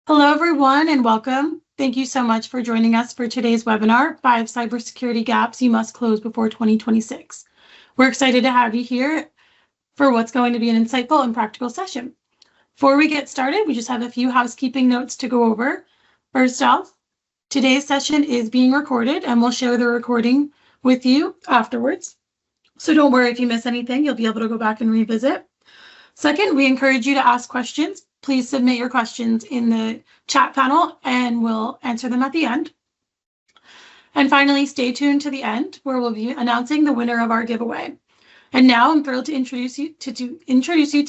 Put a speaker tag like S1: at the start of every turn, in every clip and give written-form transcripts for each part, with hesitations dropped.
S1: Hello, everyone, and welcome. Thank you so much for joining us for today's webinar, 5 Cybersecurity Gaps You Must Close Before 2026. We're excited to have you here for what's going to be an insightful and practical session. Before we get started, we just have a few housekeeping notes to go over. First off, today's session is being recorded, and we'll share the recording with you afterwards. So don't worry if you miss anything, you'll be able to go back and revisit. Second, we encourage you to ask questions. Please submit your questions in the chat panel and we'll answer them at the end. And finally, stay tuned to the end where we'll be announcing the winner of our giveaway. And now I'm thrilled to introduce you to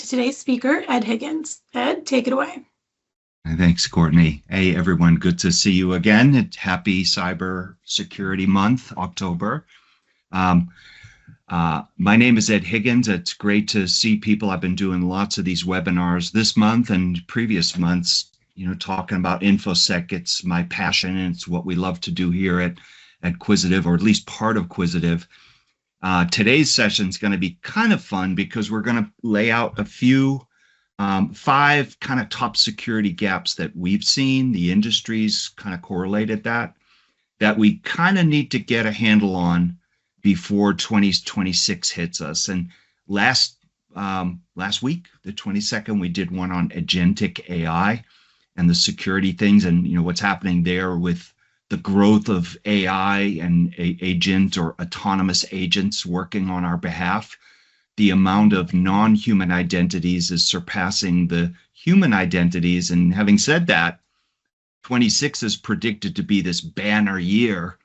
S1: today's speaker, Ed Higgins. Ed, take it away.
S2: Thanks, Courtney. Hey, everyone. Good to see you again. Happy Cybersecurity Month, October. My name is Ed Higgins. It's great to see people. I've been doing lots of these webinars this month and previous months, talking about InfoSec. It's my passion, and it's what we love to do here at Quisitive, or at least part of Quisitive. Today's session is going to be kind of fun because we're going to lay out a few 5 kind of top security gaps that we've seen. The industry's kind of correlated that we kind of need to get a handle on before 2026 hits us. And last week, the 22nd, we did one on agentic AI and the security things, and what's happening there with the growth of AI and agent or autonomous agents working on our behalf. The amount of non-human identities is surpassing the human identities. And having said that, 26 is predicted to be this banner year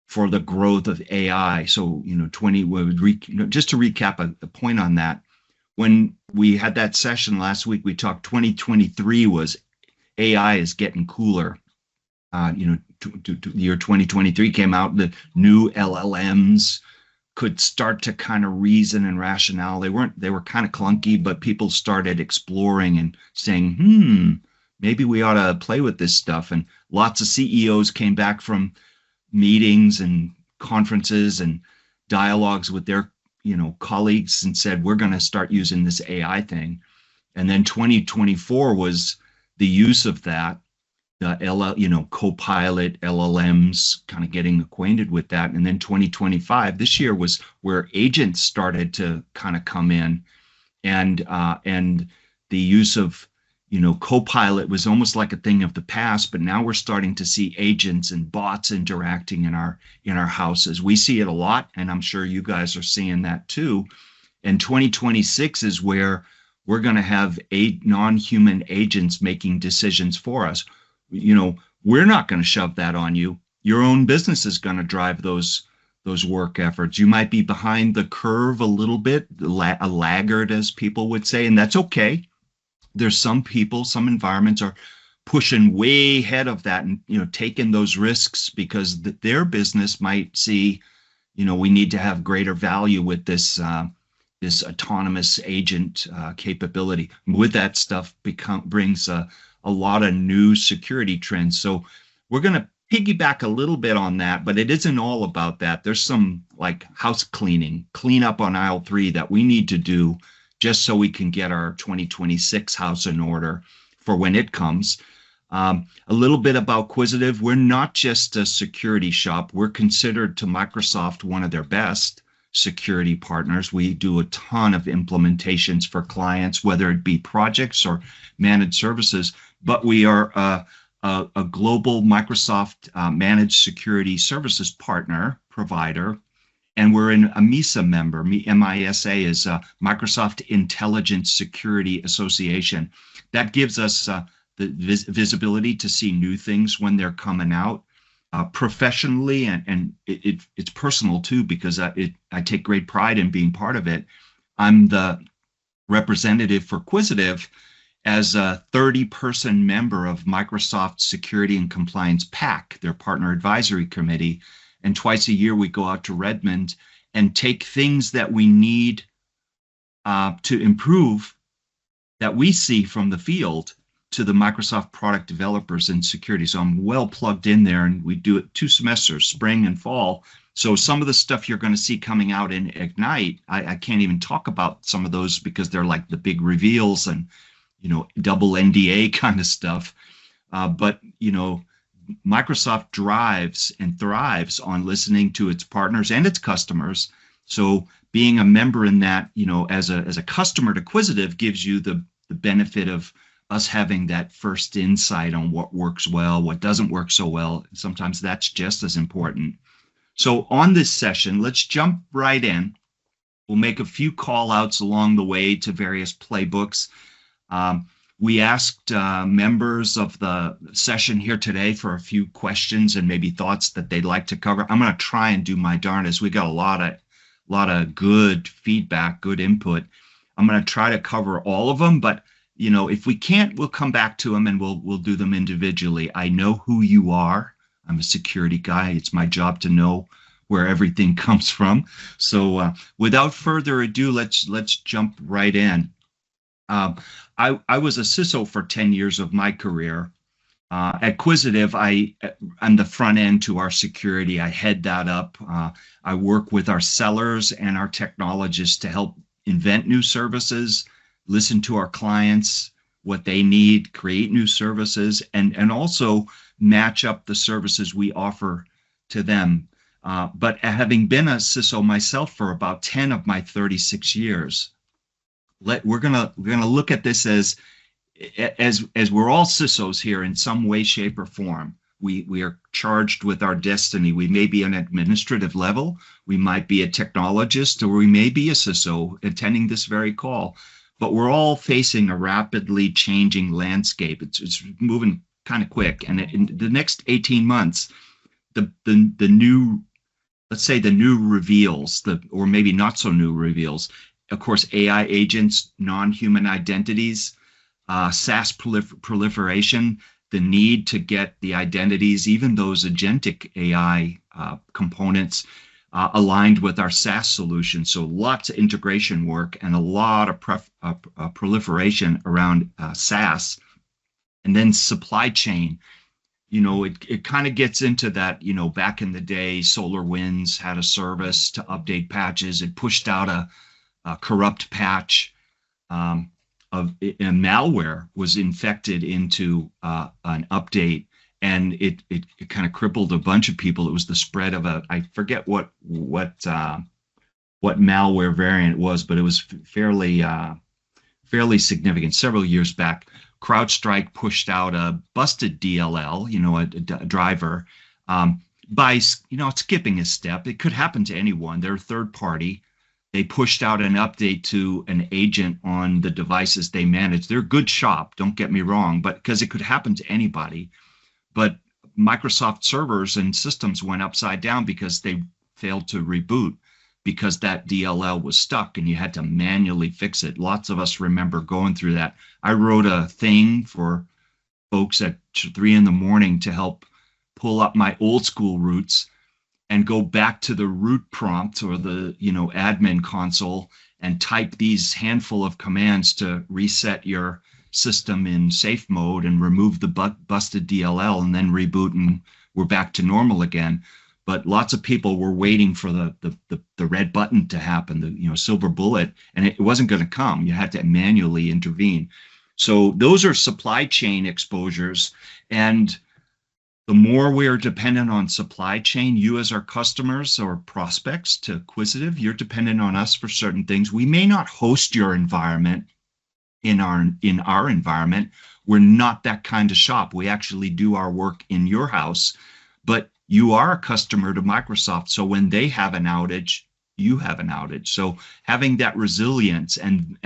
S2: for the growth of AI. So, just to recap a point on that, when we had that session last week, we talked 2023 was AI is getting cooler. The year 2023 came out, the new LLMs could start to kind of reason and rationale. They were kind of clunky, but people started exploring and saying, maybe we ought to play with this stuff. And lots of CEOs came back from meetings and conferences and dialogues with their colleagues and said, we're going to start using this AI thing. And then 2024 was the use of that, the Copilot, LLMs, kind of getting acquainted with that. And then 2025, this year, was where agents started to kind of come in, and the use of Copilot was almost like a thing of the past, but now we're starting to see agents and bots interacting in our houses. We see it a lot, and I'm sure you guys are seeing that too. And 2026 is where we're going to have non-human agents making decisions for us. We're not going to shove that on you. Your own business is going to drive those work efforts. You might be behind the curve a little bit, a laggard, as people would say, and that's okay. There's some people, some environments are pushing way ahead of that and, taking those risks because their business might see, we need to have greater value with this autonomous agent capability. With that stuff brings a lot of new security trends. So we're going to piggyback a little bit on that, but it isn't all about that. There's some like house clean up on aisle 3 that we need to do just so we can get our 2026 house in order for when it comes. A little bit about Quisitive. We're not just a security shop. We're considered to Microsoft one of their best security partners. We do a ton of implementations for clients, whether it be projects or managed services, but we are a global Microsoft managed security services partner provider. And we're a MISA member. MISA is Microsoft Intelligence Security Association. That gives us the visibility to see new things when they're coming out professionally, and it's personal too, because I take great pride in being part of it. I'm the representative for Quisitive as a 30-person member of Microsoft Security and Compliance PAC, their partner advisory committee. And twice a year, we go out to Redmond and take things that we need to improve that we see from the field to the Microsoft product developers in security. So I'm well plugged in there, and we do it 2 semesters, spring and fall. So some of the stuff you're going to see coming out in Ignite, I can't even talk about some of those because they're like the big reveals and, double NDA kind of stuff. But Microsoft drives and thrives on listening to its partners and its customers. So being a member in that, as a customer to Quisitive gives you the benefit of us having that first insight on what works well, what doesn't work so well. Sometimes that's just as important. So on this session, let's jump right in. We'll make a few call outs along the way to various playbooks. We asked members of the session here today for a few questions and maybe thoughts that they'd like to cover. I'm going to try and do my darndest. We got a lot of good feedback, good input. I'm going to try to cover all of them, but if we can't, we'll come back to them and we'll do them individually. I know who you are. I'm a security guy. It's my job to know where everything comes from. So without further ado, let's jump right in. I was a CISO for 10 years of my career. At Quisitive, I'm the front end to our security. I head that up. I work with our sellers and our technologists to help invent new services, listen to our clients, what they need, create new services, and also match up the services we offer to them. But having been a CISO myself for about 10 of my 36 years, we're gonna look at this as we're all CISOs here in some way, shape, or form. We are charged with our destiny. We may be an administrative level, we might be a technologist, or we may be a CISO attending this very call. But we're all facing a rapidly changing landscape. It's moving kind of quick, and in the next 18 months, the new, let's say the new reveals, or maybe not so new reveals. Of course, AI agents, non-human identities, SaaS proliferation, the need to get the identities, even those agentic AI components, aligned with our SaaS solution. So lots of integration work and a lot of proliferation around SaaS. And then supply chain. It kind of gets into that, back in the day, SolarWinds had a service to update patches. It pushed out a corrupt patch of malware was infected into an update, and it kind of crippled a bunch of people. It was the spread of I forget what malware variant it was, but it was fairly significant several years back. CrowdStrike pushed out a busted DLL, a driver, by skipping a step. It could happen to anyone. They're a third party. They pushed out an update to an agent on the devices they manage. They're a good shop, don't get me wrong, but because it could happen to anybody. But Microsoft servers and systems went upside down because they failed to reboot, because that DLL was stuck and you had to manually fix it. Lots of us remember going through that. I wrote a thing for folks at 3 a.m. to help pull up my old school roots and go back to the root prompt or the admin console and type these handful of commands to reset your system in safe mode and remove the busted DLL and then reboot, and we're back to normal again. But lots of people were waiting for the red button to happen, the silver bullet, and it wasn't going to come. You had to manually intervene. So those are supply chain exposures, and the more we are dependent on supply chain, you as our customers or prospects to Quisitive, you're dependent on us for certain things. We may not host your environment in our environment. We're not that kind of shop. We actually do our work in your house, but you are a customer to Microsoft. So when they have an outage, you have an outage. So having that resilience and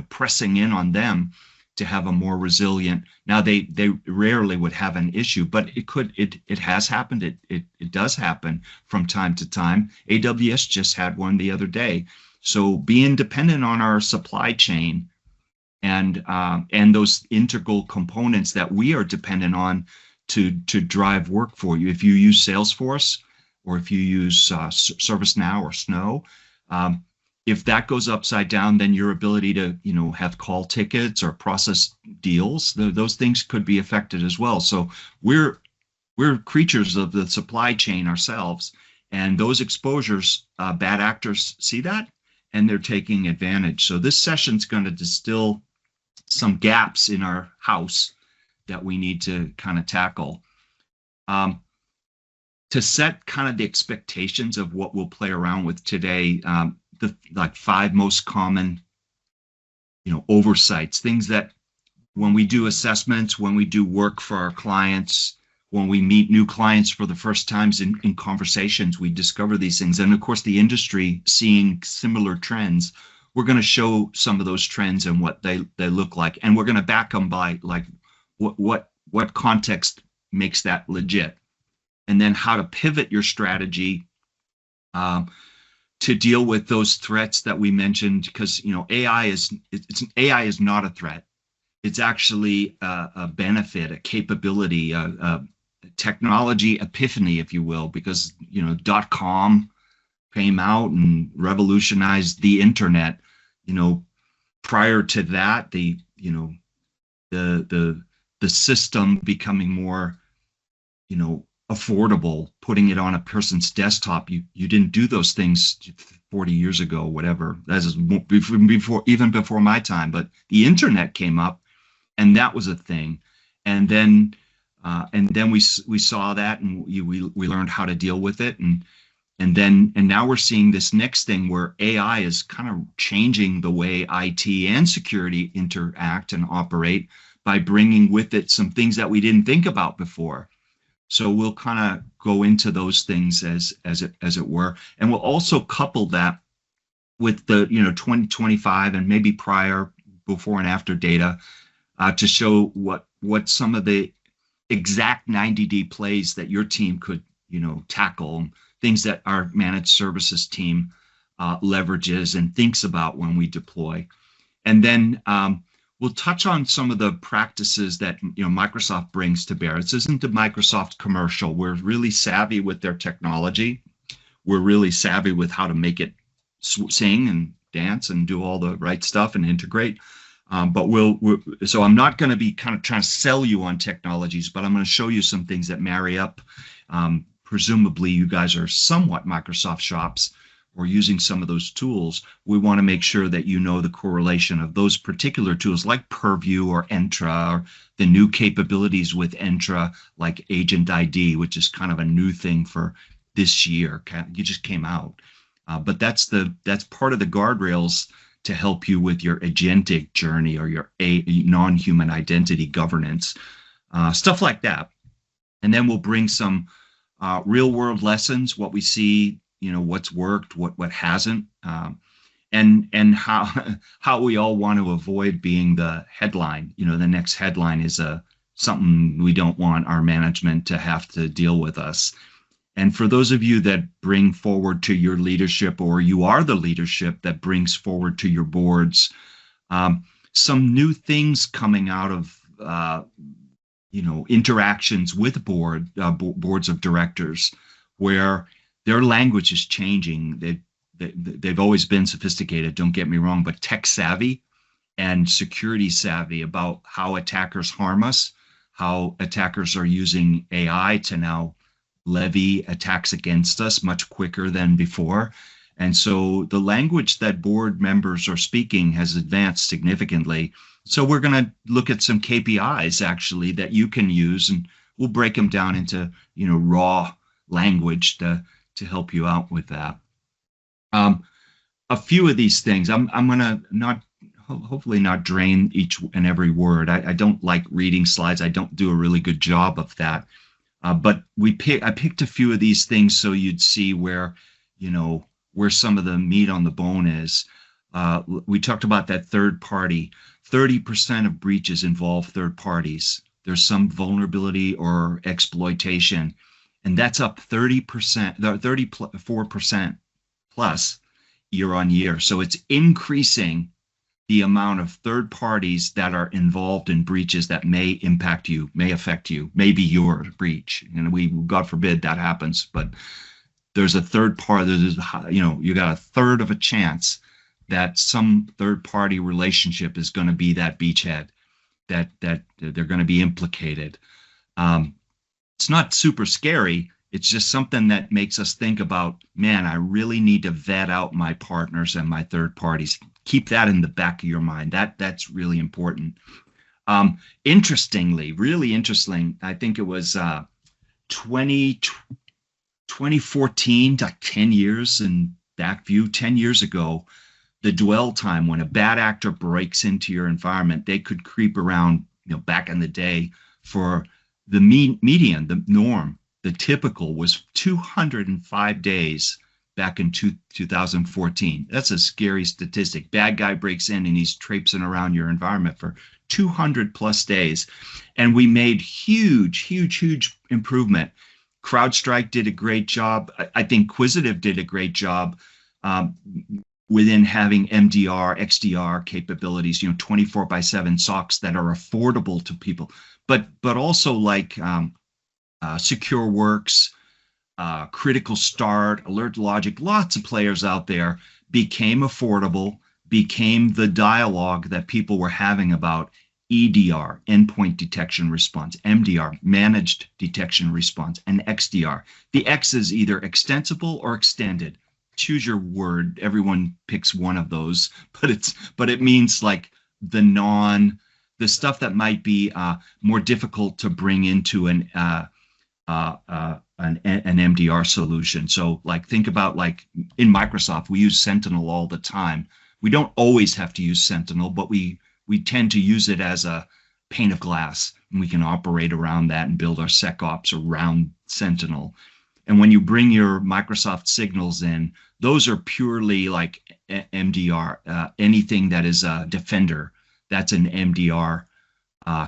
S2: pressing in on them to have a more resilient. Now they rarely would have an issue, but it has happened. It does happen from time to time. AWS just had one the other day. So being dependent on our supply chain and those integral components that we are dependent on to drive work for you. If you use Salesforce or if you use ServiceNow or Snow, if that goes upside down, then your ability to have call tickets or process deals, those things could be affected as well. So we're creatures of the supply chain ourselves, and those exposures, bad actors see that and they're taking advantage. So this session's going to distill some gaps in our house that we need to kind of tackle. To set kind of the expectations of what we'll play around with today, the like 5 most common, oversights, things that when we do assessments, when we do work for our clients, when we meet new clients for the first times in conversations, we discover these things. And of course, the industry seeing similar trends, we're going to show some of those trends and what they look like. And we're going to back them by like what context makes that legit. And then how to pivot your strategy to deal with those threats that we mentioned, because AI is not a threat. It's actually a benefit, a capability, a technology epiphany, if you will, because .com came out and revolutionized the internet. Prior to that, the system becoming more affordable, putting it on a person's desktop. You didn't do those things 40 years ago, whatever. That is before my time. But the internet came up, and that was a thing. And then we saw that, and we learned how to deal with it. And now we're seeing this next thing where AI is kind of changing the way IT and security interact and operate by bringing with it some things that we didn't think about before. So we'll kind of go into those things as it were, and we'll also couple that with the 2025 and maybe prior, before and after data to show what some of the exact 90-day plays that your team could tackle, things that our managed services team leverages and thinks about when we deploy, and then we'll touch on some of the practices that Microsoft brings to bear. This isn't a Microsoft commercial. We're really savvy with their technology. We're really savvy with how to make it sing and dance and do all the right stuff and integrate. So I'm not going to be kind of trying to sell you on technologies, but I'm going to show you some things that marry up. Presumably, you guys are somewhat Microsoft shops or using some of those tools. We want to make sure that you know the correlation of those particular tools like Purview or Entra, or the new capabilities with Entra like Agent ID, which is kind of a new thing for this year. You just came out. But that's part of the guardrails to help you with your agentic journey or your non-human identity governance, stuff like that. And then we'll bring some real world lessons, what we see, what's worked, what hasn't, and how we all want to avoid being the headline. The next headline is something we don't want our management to have to deal with us. And for those of you that bring forward to your leadership, or you are the leadership that brings forward to your boards, some new things coming out of interactions with boards of directors, where their language is changing. They've always been sophisticated, don't get me wrong, but tech savvy and security savvy about how attackers harm us, how attackers are using AI to now levy attacks against us much quicker than before. And so the language that board members are speaking has advanced significantly. So we're going to look at some KPIs actually that you can use, and we'll break them down into raw language to help you out with that. A few of these things, I'm going to hopefully not drain each and every word. I don't like reading slides. I don't do a really good job of that. But I picked a few of these things so you'd see where some of the meat on the bone is. We talked about that third party. 30% of breaches involve third parties. There's some vulnerability or exploitation, and that's up 34% plus year on year. So it's increasing the amount of third parties that are involved in breaches that may impact you, may affect you, maybe your breach. And God forbid that happens, but there's a third party, you got a third of a chance that some third party relationship is going to be that beachhead, that they're going to be implicated. It's not super scary. It's just something that makes us think about, man, I really need to vet out my partners and my third parties. Keep that in the back of your mind. That's really important. Interestingly, really interesting, I think it was 20, 2014, like 10 years in back view, 10 years ago, the dwell time when a bad actor breaks into your environment, they could creep around, back in the day for the median, the norm, the typical was 205 days back in 2014. That's a scary statistic. Bad guy breaks in and he's traipsing around your environment for 200 plus days. And we made huge improvement. CrowdStrike did a great job. I think Quisitive did a great job within having MDR, XDR capabilities, 24/7 SOCs that are affordable to people, but also like SecureWorks, Critical Start, Alert Logic, lots of players out there became affordable, became the dialogue that people were having about EDR, endpoint detection response, MDR, managed detection response, and XDR. The X is either extensible or extended. Choose your word. Everyone picks one of those, but it means like the stuff that might be more difficult to bring into an MDR solution. So like think about like in Microsoft, we use Sentinel all the time. We don't always have to use Sentinel, but we tend to use it as a pane of glass, and we can operate around that and build our SecOps around Sentinel. And when you bring your Microsoft signals in, those are purely like MDR. Anything that is a Defender, that's an MDR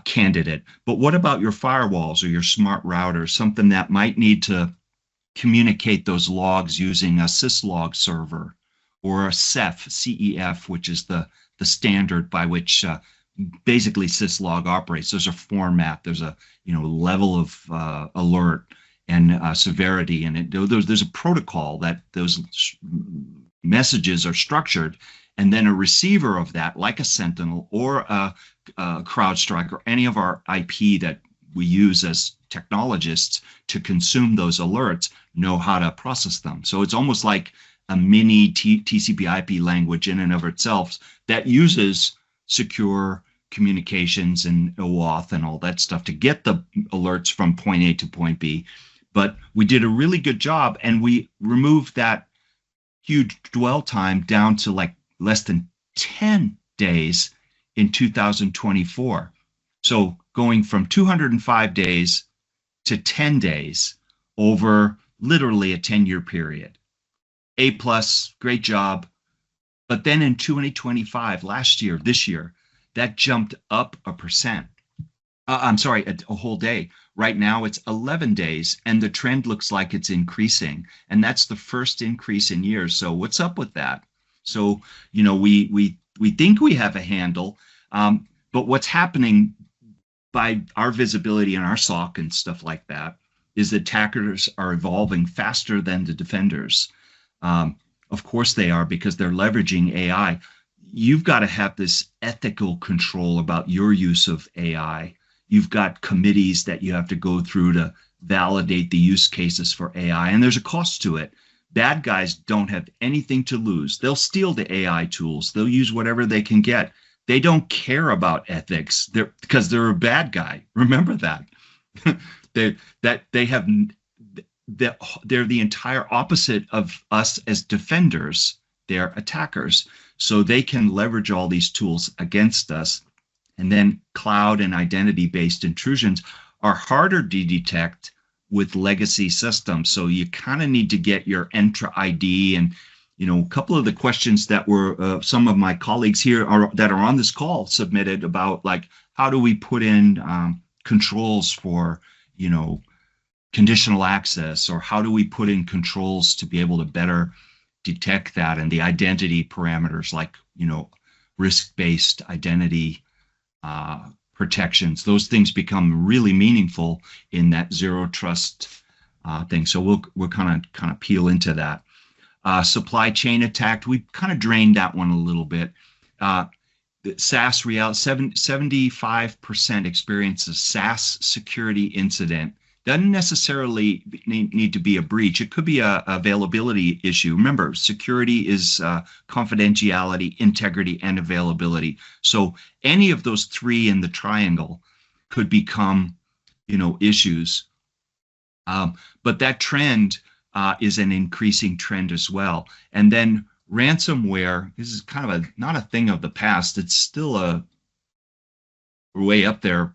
S2: candidate. But what about your firewalls or your smart routers, something that might need to communicate those logs using a syslog server or a CEF, which is the standard by which basically syslog operates. There's a format, there's a level of alert and severity, and there's a protocol that those messages are structured, and then a receiver of that, like a Sentinel or a CrowdStrike or any of our IP that we use as technologists to consume those alerts, know how to process them. So it's almost like a mini TCP/IP language in and of itself that uses secure communications and OAuth and all that stuff to get the alerts from point A to point B. But we did a really good job, and we removed that huge dwell time down to like less than 10 days in 2024. So going from 205 days to 10 days over literally a 10-year period. A plus, great job. But then in 2025, this year, that jumped up 1%. A whole day. Right now it's 11 days, and the trend looks like it's increasing. And that's the first increase in years. So what's up with that? So, we think we have a handle, but what's happening by our visibility in our SOC and stuff like that is that attackers are evolving faster than the defenders. Of course they are, because they're leveraging AI. You've got to have this ethical control about your use of AI. You've got committees that you have to go through to validate the use cases for AI, and there's a cost to it. Bad guys don't have anything to lose. They'll steal the AI tools. They'll use whatever they can get. They don't care about ethics because they're a bad guy. Remember that. They're the entire opposite of us as defenders. They're attackers. So they can leverage all these tools against us. And then cloud and identity-based intrusions are harder to detect with legacy systems. So you kind of need to get your Entra ID. And a couple of the questions that were some of my colleagues here that are on this call submitted about, like, how do we put in controls for conditional access, or how do we put in controls to be able to better detect that, and the identity parameters like risk-based identity protections. Those things become really meaningful in that zero trust thing. So we'll kind of peel into that. Supply chain attack, we kind of drained that one a little bit. SaaS reality, 75% experience a SaaS security incident Doesn't necessarily need to be a breach. It could be a availability issue. Remember, security is confidentiality, integrity, and availability. So any of those three in the triangle could become, issues. But that trend is an increasing trend as well. And then ransomware, this is kind of not a thing of the past. It's still a way up there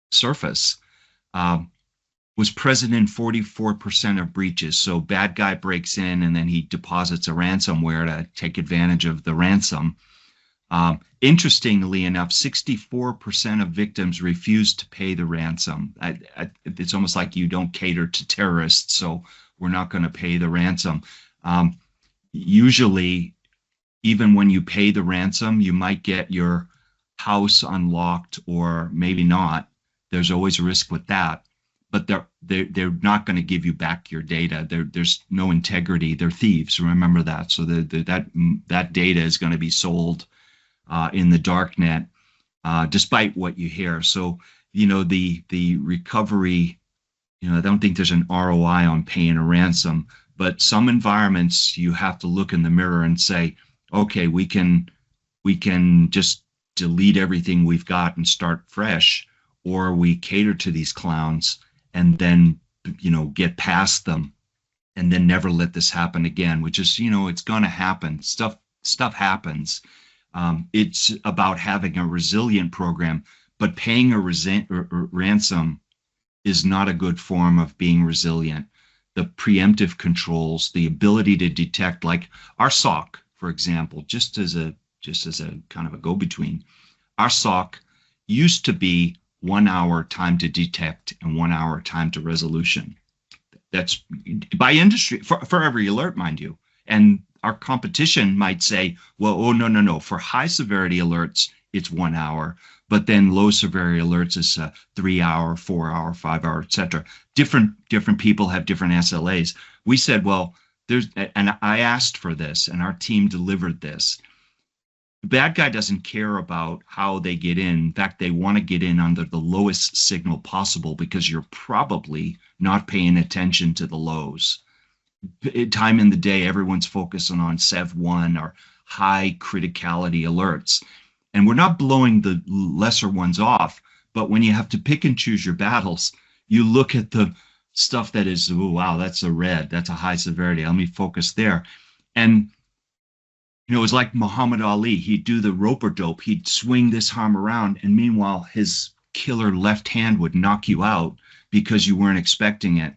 S2: surface. Was present in 44% of breaches. So bad guy breaks in and then he deposits a ransomware to take advantage of the ransom. Interestingly enough, 64% of victims refuse to pay the ransom. It's almost like you don't cater to terrorists, so we're not going to pay the ransom. Usually, even when you pay the ransom, you might get your house unlocked or maybe not. There's always a risk with that. But they're not going to give you back your data. There's no integrity. They're thieves. Remember that. So that data is going to be sold in the dark net, despite what you hear. So the recovery. I don't think there's an ROI on paying a ransom. But some environments you have to look in the mirror and say, okay, we can just delete everything we've got and start fresh, or we cater to these clowns and then, get past them and then never let this happen again, which is, it's going to happen. Stuff happens. It's about having a resilient program, but paying a ransom is not a good form of being resilient. The preemptive controls, the ability to detect, like our SOC, for example, just as a kind of a go-between, our SOC used to be 1 hour time to detect and 1 hour time to resolution. That's by industry for every alert, mind you. And our competition might say, well, oh, no. For high severity alerts, it's 1 hour. But then low severity alerts is 3 hour, 4 hour, 5 hour, etc. Different people have different SLAs. We said, well, and I asked for this and our team delivered this. The bad guy doesn't care about how they get in. In fact, they want to get in under the lowest signal possible because you're probably not paying attention to the lows. Time in the day, everyone's focusing on SEV1 or high criticality alerts. And we're not blowing the lesser ones off, but when you have to pick and choose your battles, you look at the stuff that is, oh, wow, that's a red, that's a high severity. Let me focus there. And it was like Muhammad Ali. He'd do the rope-a-dope. He'd swing this arm around, and meanwhile, his killer left hand would knock you out because you weren't expecting it.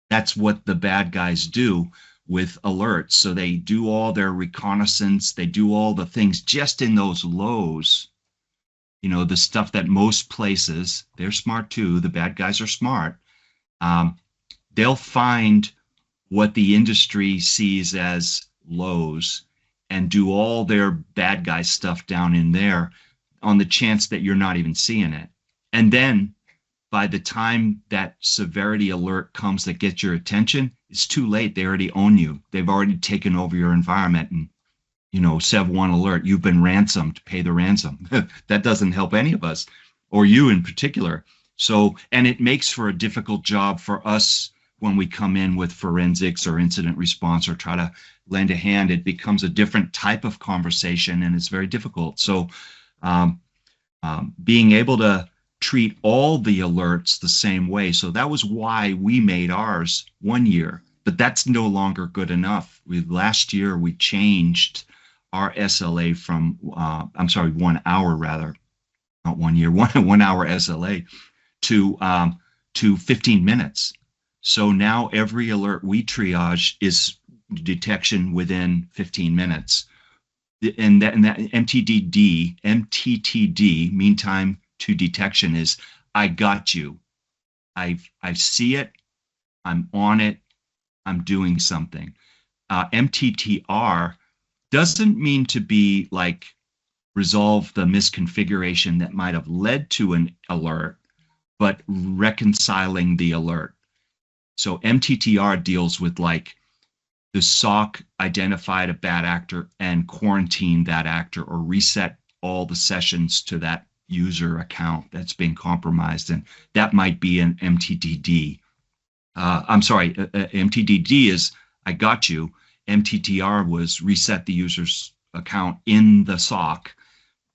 S2: That's what the bad guys do with alerts. So they do all their reconnaissance. They do all the things just in those lows. The stuff that most places, they're smart too. The bad guys are smart. They'll find what the industry sees as lows and do all their bad guy stuff down in there on the chance that you're not even seeing it. And then by the time that severity alert comes that gets your attention, it's too late. They already own you. They've already taken over your environment. And, SEV1 alert, you've been ransomed, pay the ransom. That doesn't help any of us, or you in particular. So, and it makes for a difficult job for us when we come in with forensics or incident response or try to lend a hand. It becomes a different type of conversation and it's very difficult. So being able to treat all the alerts the same way. So that was why we made ours 1 year, but that's no longer good enough. Last year, we changed our SLA from, 1 hour rather, not 1 year, 1 hour SLA to 15 minutes. So now every alert we triage is detection within 15 minutes. And that MTTD, meantime to detection, is I got you. I see it. I'm on it. I'm doing something. MTTR doesn't mean to be like resolve the misconfiguration that might have led to an alert, but reconciling the alert. So MTTR deals with like the SOC identified a bad actor and quarantined that actor or reset all the sessions to that user account that's been compromised, and that might be an MTTD. I'm sorry, MTTD is I got you. MTTR was reset the user's account in the SOC,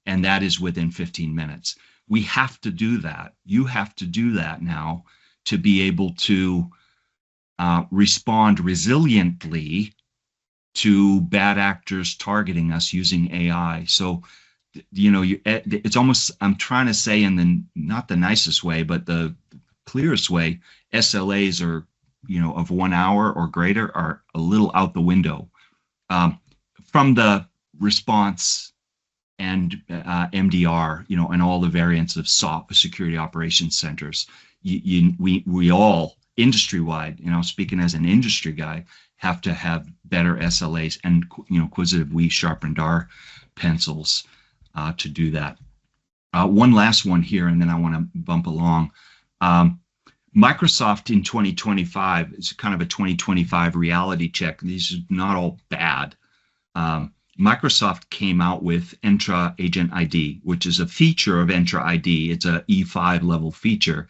S2: and that is within 15 minutes. We have to do that. You have to do that now to be able to respond resiliently to bad actors targeting us using AI. So, it's almost, I'm trying to say in the not the nicest way, but the clearest way, SLAs are, of 1 hour or greater are a little out the window. From the response and MDR, and all the variants of SOC, security operations centers, we all industry-wide, speaking as an industry guy, have to have better SLAs. And, Quisitive, we sharpened our pencils to do that. One last one here, and then I want to bump along. Microsoft in 2025 is kind of a 2025 reality check. These are not all bad. Microsoft came out with Entra Agent ID, which is a feature of Entra ID. It's a E5 level feature,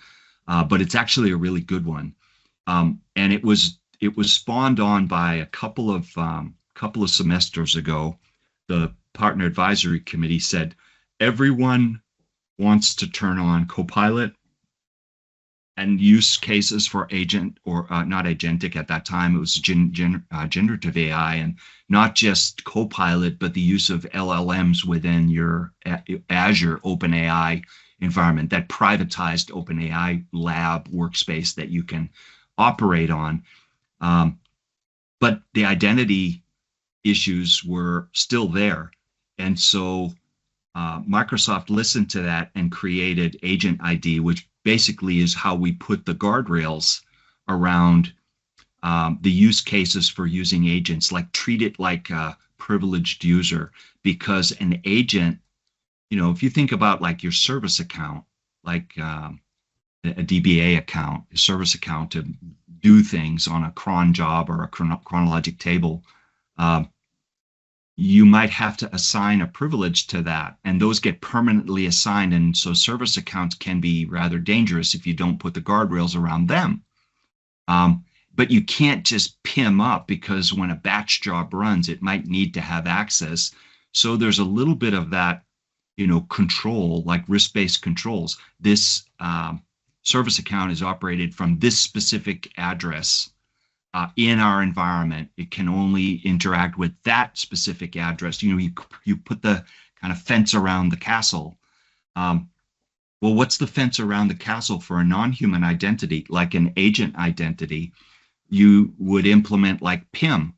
S2: but it's actually a really good one. And it was spawned on by a couple of semesters ago. The Partner Advisory Committee said everyone wants to turn on Copilot and use cases for agent, or not agentic at that time. It was generative AI, and not just Copilot, but the use of LLMs within your Azure OpenAI environment, that privatized OpenAI lab workspace that you can operate on. But the identity issues were still there. And so Microsoft listened to that and created Agent ID, which basically is how we put the guardrails around the use cases for using agents, like treat it like a privileged user, because an agent, if you think about like your service account, like a DBA account, a service account to do things on a cron job or a chronologic table, you might have to assign a privilege to that, and those get permanently assigned. And so service accounts can be rather dangerous if you don't put the guardrails around them. But you can't just PIM up, because when a batch job runs, it might need to have access. So there's a little bit of that, control, like risk-based controls. This service account is operated from this specific address in our environment. It can only interact with that specific address. You put the kind of fence around the castle. Well, what's the fence around the castle for a non-human identity, like an agent identity? You would implement like PIM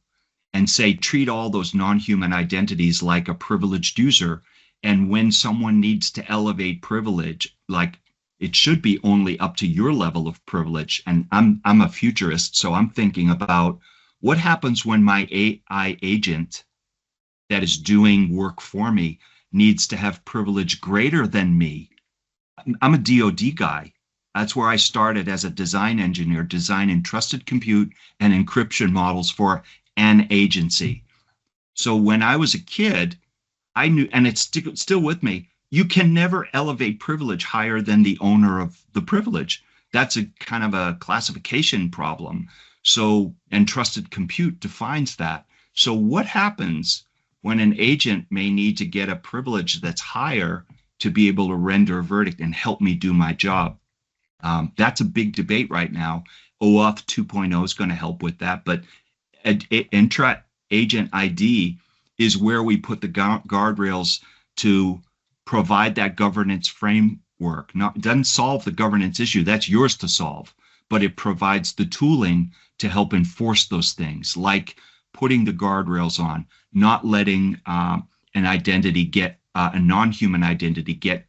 S2: and say, treat all those non-human identities like a privileged user. And when someone needs to elevate privilege, like, it should be only up to your level of privilege. And I'm a futurist, so I'm thinking about what happens when my AI agent that is doing work for me needs to have privilege greater than me. I'm a DoD guy. That's where I started as a design engineer, designing trusted compute and encryption models for an agency. So when I was a kid, I knew, and it's still with me, you can never elevate privilege higher than the owner of the privilege. That's a kind of a classification problem. So, and trusted compute defines that. So what happens when an agent may need to get a privilege that's higher to be able to render a verdict and help me do my job? That's a big debate right now. OAuth 2.0 is going to help with that, but Entra Agent ID is where we put the guardrails to provide that governance framework. It doesn't solve the governance issue. That's yours to solve, but it provides the tooling to help enforce those things, like putting the guardrails on, not letting an identity get, a non-human identity get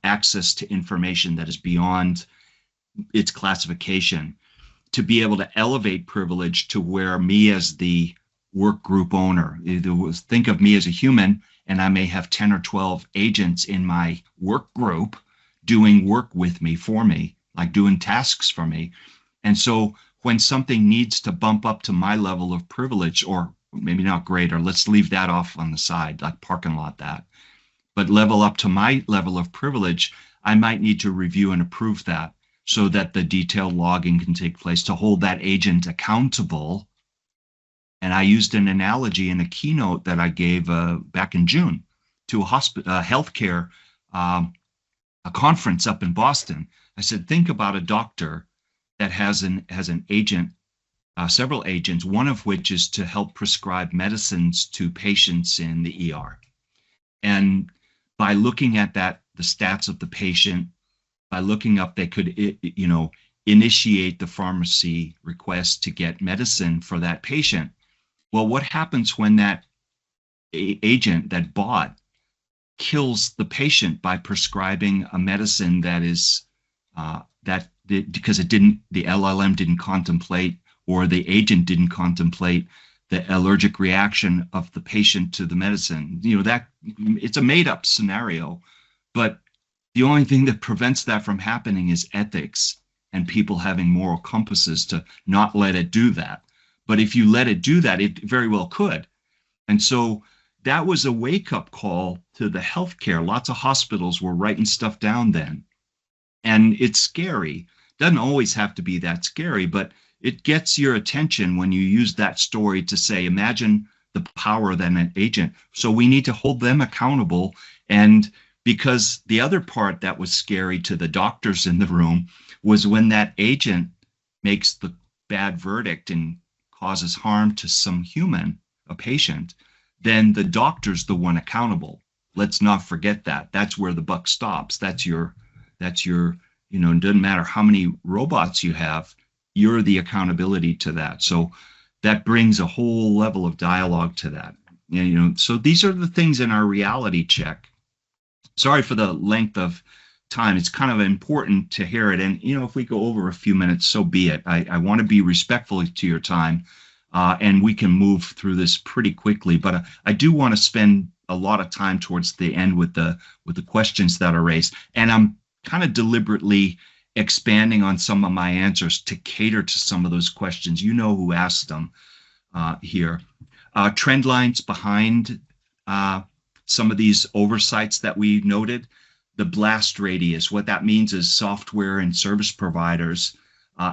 S2: access to information that is beyond its classification, to be able to elevate privilege to where me as the work group owner, think of me as a human, and I may have 10 or 12 agents in my work group doing work with me, for me, like doing tasks for me. And so when something needs to bump up to my level of privilege, or maybe not greater, let's leave that off on the side, like parking lot that. but level up to my level of privilege, I might need to review and approve that so that the detailed logging can take place to hold that agent accountable. And I used an analogy in a keynote that I gave back in June to a healthcare a conference up in Boston. I said, think about a doctor that has an agent, several agents, one of which is to help prescribe medicines to patients in the ER. And by looking at that, the stats of the patient, by looking up, they could, initiate the pharmacy request to get medicine for that patient. Well, what happens when that agent, that bot, kills the patient by prescribing a medicine that is because the LLM didn't contemplate, or the agent didn't contemplate the allergic reaction of the patient to the medicine? That it's a made up scenario, but the only thing that prevents that from happening is ethics and people having moral compasses to not let it do that. But if you let it do that, it very well could. And so that was a wake-up call to the healthcare. Lots of hospitals were writing stuff down then. And it's scary. Doesn't always have to be that scary, but it gets your attention when you use that story to say, imagine the power of an agent. So we need to hold them accountable. And because the other part that was scary to the doctors in the room was when that agent makes the bad verdict and causes harm to some human, a patient, then the doctor's the one accountable. Let's not forget that. That's where the buck stops. That's your, it doesn't matter how many robots you have, you're the accountability to that. So that brings a whole level of dialogue to that. So these are the things in our reality check. Sorry for the length of time. It's kind of important to hear it. And, if we go over a few minutes, so be it. I want to be respectful to your time, and we can move through this pretty quickly. But I do want to spend a lot of time towards the end with the questions that are raised. And I'm kind of deliberately expanding on some of my answers to cater to some of those questions. You know who asked them here. Trend lines behind some of these oversights that we noted. The blast radius, what that means is software and service providers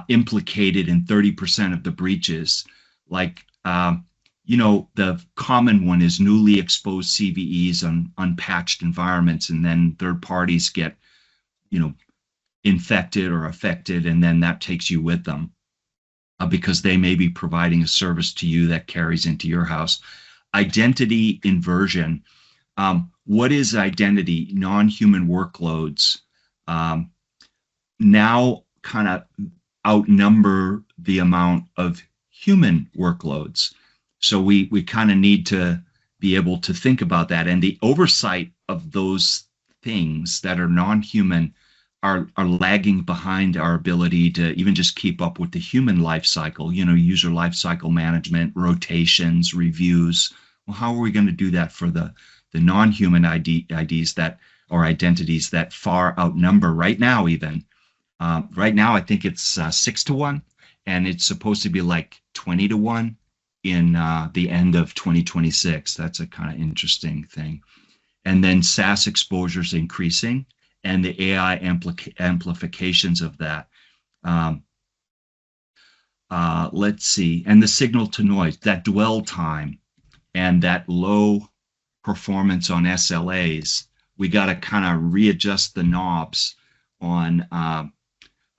S2: implicated in 30% of the breaches. Like, the common one is newly exposed CVEs on unpatched environments, and then third parties get, infected or affected, and then that takes you with them because they may be providing a service to you that carries into your house. Identity inversion. What is identity? Non-human workloads now kind of outnumber the amount of human workloads. So we kind of need to be able to think about that. And the oversight of those things that are non-human are lagging behind our ability to even just keep up with the human life cycle, user life cycle management, rotations, reviews. Well, how are we going to do that for the non-human IDs that, or identities that far outnumber right now even? Right now, I think it's 6-1, and it's supposed to be like 20-1 in the end of 2026. That's a kind of interesting thing. And then SaaS exposures increasing, and the AI amplifications of that. Let's see, and the signal to noise, that dwell time, and that low performance on SLAs. We got to kind of readjust the knobs on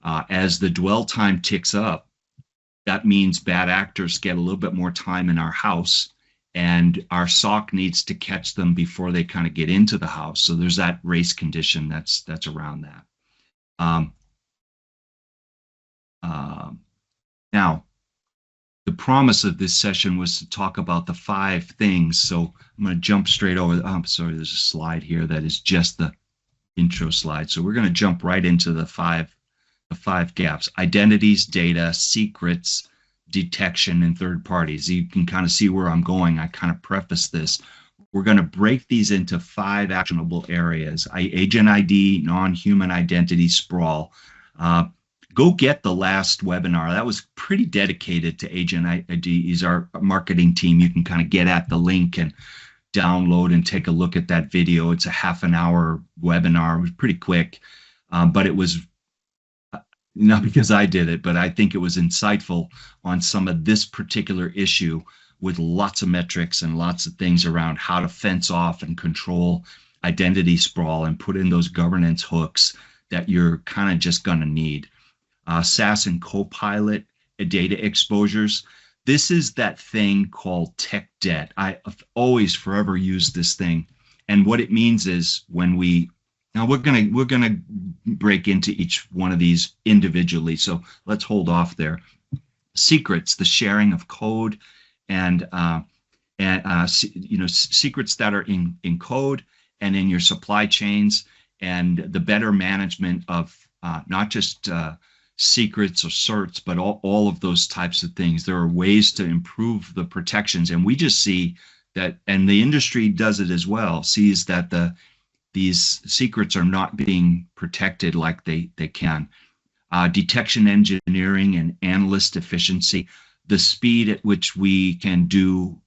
S2: as the dwell time ticks up. That means bad actors get a little bit more time in our house, and our SOC needs to catch them before they kind of get into the house. So there's that race condition that's around that. Now, the promise of this session was to talk about the 5 things. So I'm going to jump straight over. I'm sorry, there's a slide here that is just the intro slide. So we're going to jump right into the five gaps: identities, data, secrets, detection, and third parties. You can kind of see where I'm going. I kind of preface this. We're going to break these into 5 actionable areas: agent ID, non-human identity, sprawl. Go get the last webinar. That was pretty dedicated to agent IDs. Our marketing team, you can kind of get at the link and download and take a look at that video. It's a half an hour webinar. It was pretty quick, but it was not because I did it, but I think it was insightful on some of this particular issue with lots of metrics and lots of things around how to fence off and control identity sprawl and put in those governance hooks that you're kind of just going to need. SaaS and Copilot data exposures. This is that thing called tech debt. I've always forever used this thing. And what it means is when now we're gonna break into each one of these individually. So let's hold off there. Secrets, the sharing of code, and secrets that are in code and in your supply chains, and the better management of not just secrets or certs, but all of those types of things. There are ways to improve the protections, and we just see that, and the industry does it as well, sees that these secrets are not being protected like they can. Detection engineering and analyst efficiency, the speed at which we can do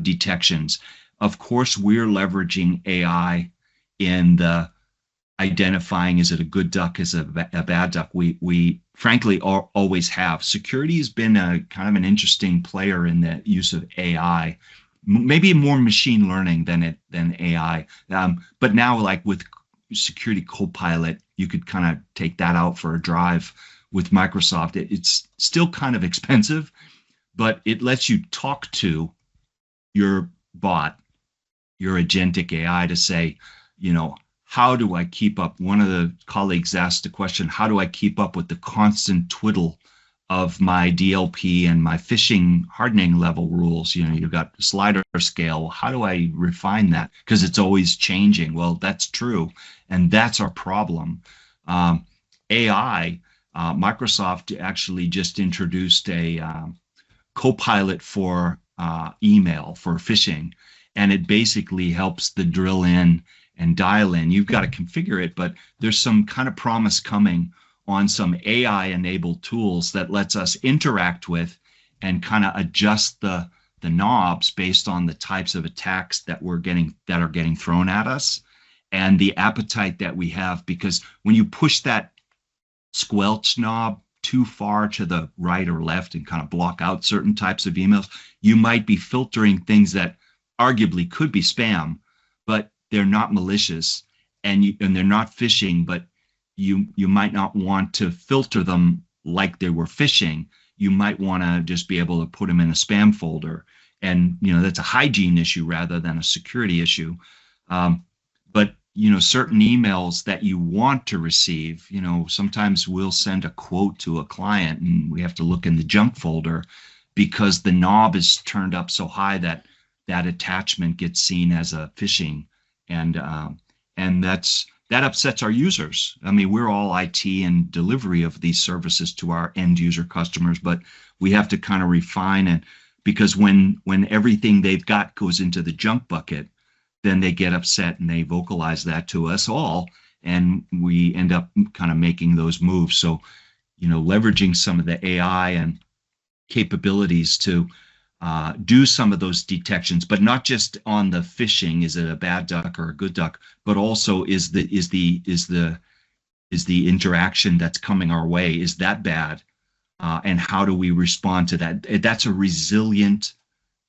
S2: detections. Of course, we're leveraging AI in the identifying, is it a good duck, is it a bad duck? We frankly always have. Security has been a kind of an interesting player in the use of AI, maybe more machine learning than AI. But now, like with Security Copilot, you could kind of take that out for a drive with Microsoft. It's still kind of expensive, but it lets you talk to your bot, your agentic AI, to say, how do I keep up? One of the colleagues asked the question, how do I keep up with the constant twiddle of my DLP and my phishing hardening level rules? You've got slider scale. How do I refine that? Because it's always changing. Well, that's true. And that's our problem. AI, Microsoft actually just introduced a Copilot for email for phishing. And it basically helps the drill in and dial in. You've got to configure it, but there's some kind of promise coming on some AI-enabled tools that lets us interact with and kind of adjust the knobs based on the types of attacks that are getting thrown at us and the appetite that we have. Because when you push that squelch knob too far to the right or left and kind of block out certain types of emails, you might be filtering things that arguably could be spam, but they're not malicious, and they're not phishing, but you might not want to filter them like they were phishing. You might want to just be able to put them in a spam folder, and that's a hygiene issue rather than a security issue. But certain emails that you want to receive, sometimes we'll send a quote to a client and we have to look in the junk folder because the knob is turned up so high that attachment gets seen as a phishing. And that upsets our users. I mean, we're all IT and delivery of these services to our end user customers, but we have to kind of refine it, because when everything they've got goes into the junk bucket, then they get upset and they vocalize that to us all, and we end up kind of making those moves. So, leveraging some of the AI and capabilities to do some of those detections, but not just on the phishing, is it a bad duck or a good duck, but also is the interaction that's coming our way, is that bad, and how do we respond to that? That's a resilient,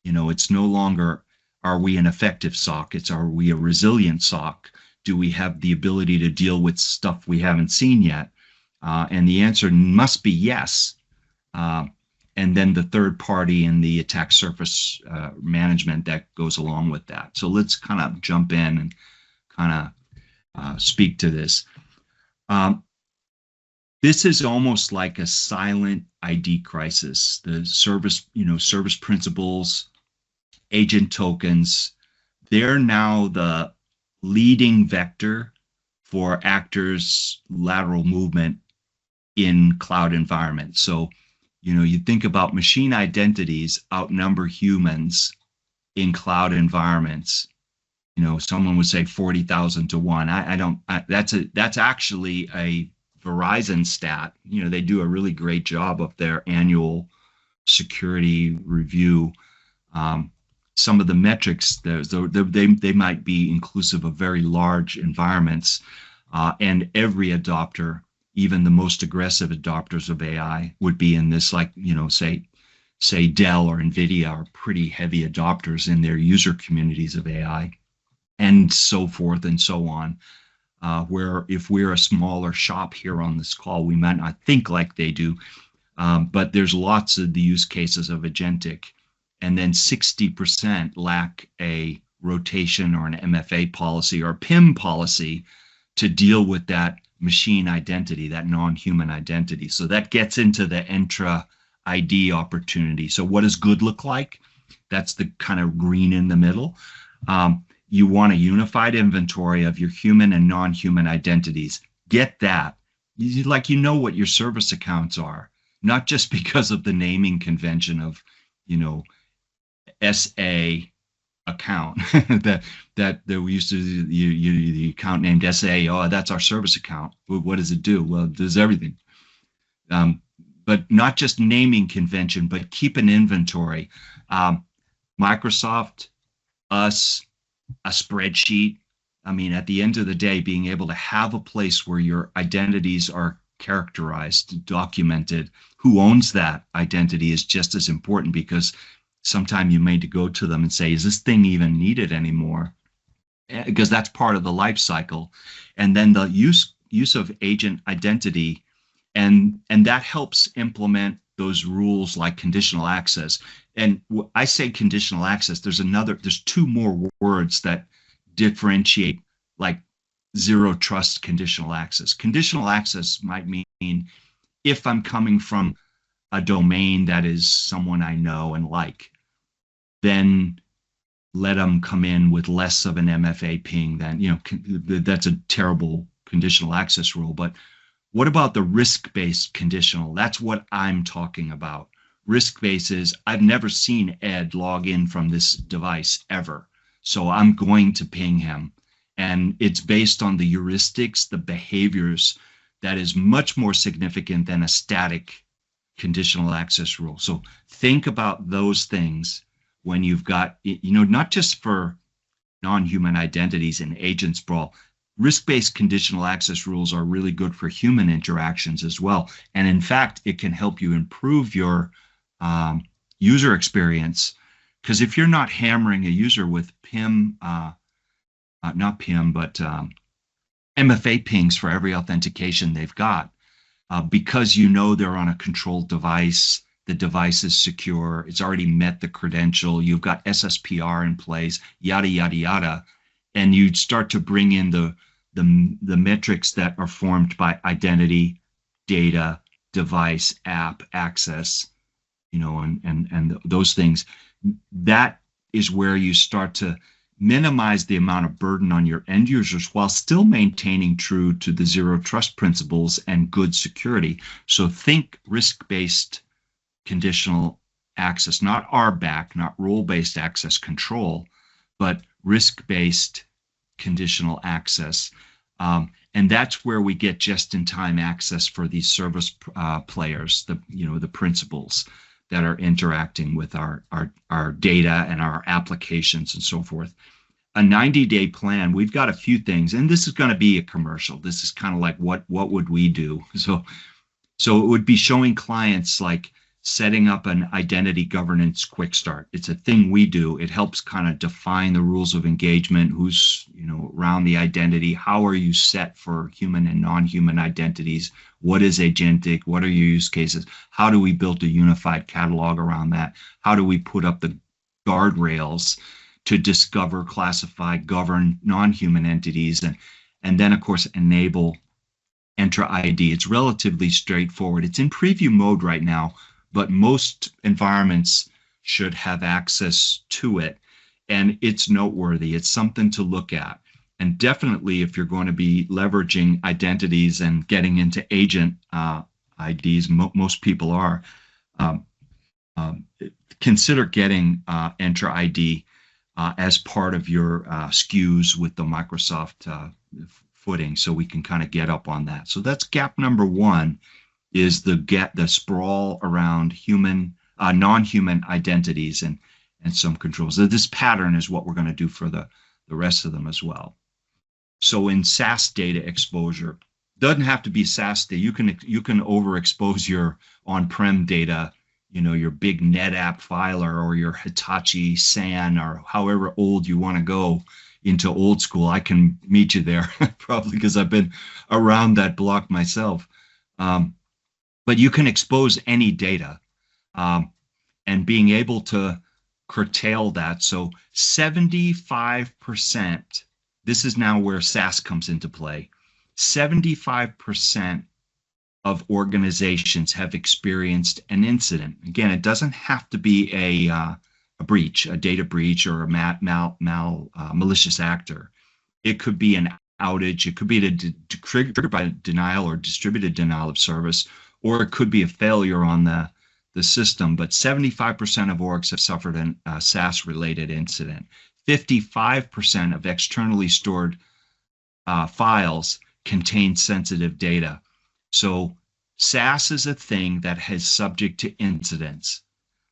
S2: it's no longer are we an effective SOC, it's are we a resilient SOC? Do we have the ability to deal with stuff we haven't seen yet? And the answer must be yes. And then the third party and the attack surface management that goes along with that. So let's kind of jump in and kind of speak to this. This is almost like a silent ID crisis. The service principals, agent tokens, they're now the leading vector for actors' lateral movement in cloud environments. So you think about machine identities outnumber humans in cloud environments. Someone would say 40,000 to 1. That's actually a Verizon stat. They do a really great job of their annual security review. some of the metrics, they might be inclusive of very large environments, and every adopter, even the most aggressive adopters of AI, would be in this, like, say Dell or NVIDIA are pretty heavy adopters in their user communities of AI, and so forth and so on. Where if we're a smaller shop here on this call, we might not think like they do, but there's lots of the use cases of agentic, and then 60% lack a rotation or an MFA policy or PIM policy to deal with that machine identity, that non-human identity. So that gets into the Entra ID opportunity. So what does good look like? That's the kind of green in the middle. You want a unified inventory of your human and non-human identities. Get that. What your service accounts are, not just because of the naming convention of, SA account that we used to, the account named SA. Oh, that's our service account. What does it do? Well, it does everything. But not just naming convention, but keep an inventory. Microsoft, us, a spreadsheet. I mean, at the end of the day, being able to have a place where your identities are characterized, documented, who owns that identity is just as important, because sometime you may need to go to them and say, is this thing even needed anymore? Because that's part of the life cycle. And then the use of agent identity, and that helps implement those rules like conditional access. And I say conditional access, there's two more words that differentiate, like zero trust conditional access. Conditional access might mean if I'm coming from a domain that is someone I know and like, then let them come in with less of an MFA ping than, that's a terrible conditional access rule. But what about the risk-based conditional? That's what I'm talking about. Risk-based is, I've never seen Ed log in from this device ever, so I'm going to ping him. And it's based on the heuristics, the behaviors, that is much more significant than a static conditional access rule. So think about those things when you've got, not just for non-human identities and agent sprawl. Risk-based conditional access rules are really good for human interactions as well. And in fact, it can help you improve your user experience, because if you're not hammering a user with PIM, not PIM, but MFA pings for every authentication they've got, because they're on a controlled device, the device is secure, it's already met the credential, you've got SSPR in place, yada, yada, yada, and you start to bring in the metrics that are formed by identity, data, device, app, access, and those things. That is where you start to minimize the amount of burden on your end users while still maintaining true to the zero trust principles and good security. So think risk-based conditional access, not RBAC, not role-based access control, but risk-based conditional access. And that's where we get just-in-time access for these service players, the principals that are interacting with our data and our applications and so forth. A 90-day plan, we've got a few things, and this is going to be a commercial. This is kind of like what would we do? So it would be showing clients like setting up an identity governance quick start. It's a thing we do. It helps kind of define the rules of engagement, who's around the identity, how are you set for human and non-human identities, what is agentic, what are your use cases, how do we build a unified catalog around that, how do we put up the guardrails to discover, classify, govern non-human entities, and then of course enable Entra ID. It's relatively straightforward. It's in preview mode right now, but most environments should have access to it. And it's noteworthy. It's something to look at. And definitely, if you're going to be leveraging identities and getting into agent IDs, most people are, consider getting Entra ID as part of your SKUs with the Microsoft footing, so we can kind of get up on that. So that's gap number one, is the sprawl around non-human identities. and some controls. So this pattern is what we're going to do for the rest of them as well. So in SaaS data exposure, doesn't have to be SaaS data. You can overexpose your on-prem data, your big NetApp filer or your Hitachi SAN or however old you want to go into old school. I can meet you there probably because I've been around that block myself. But you can expose any data and being able to curtail that. So 75%, this is now where SaaS comes into play. 75% of organizations have experienced an incident. Again, it doesn't have to be a breach, a data breach, or a malicious actor. It could be an outage. It could be triggered by denial or distributed denial of service, or it could be a failure on the system. But 75% of orgs have suffered a SaaS-related incident. 55% of externally stored files contain sensitive data. So SaaS is a thing that is subject to incidents.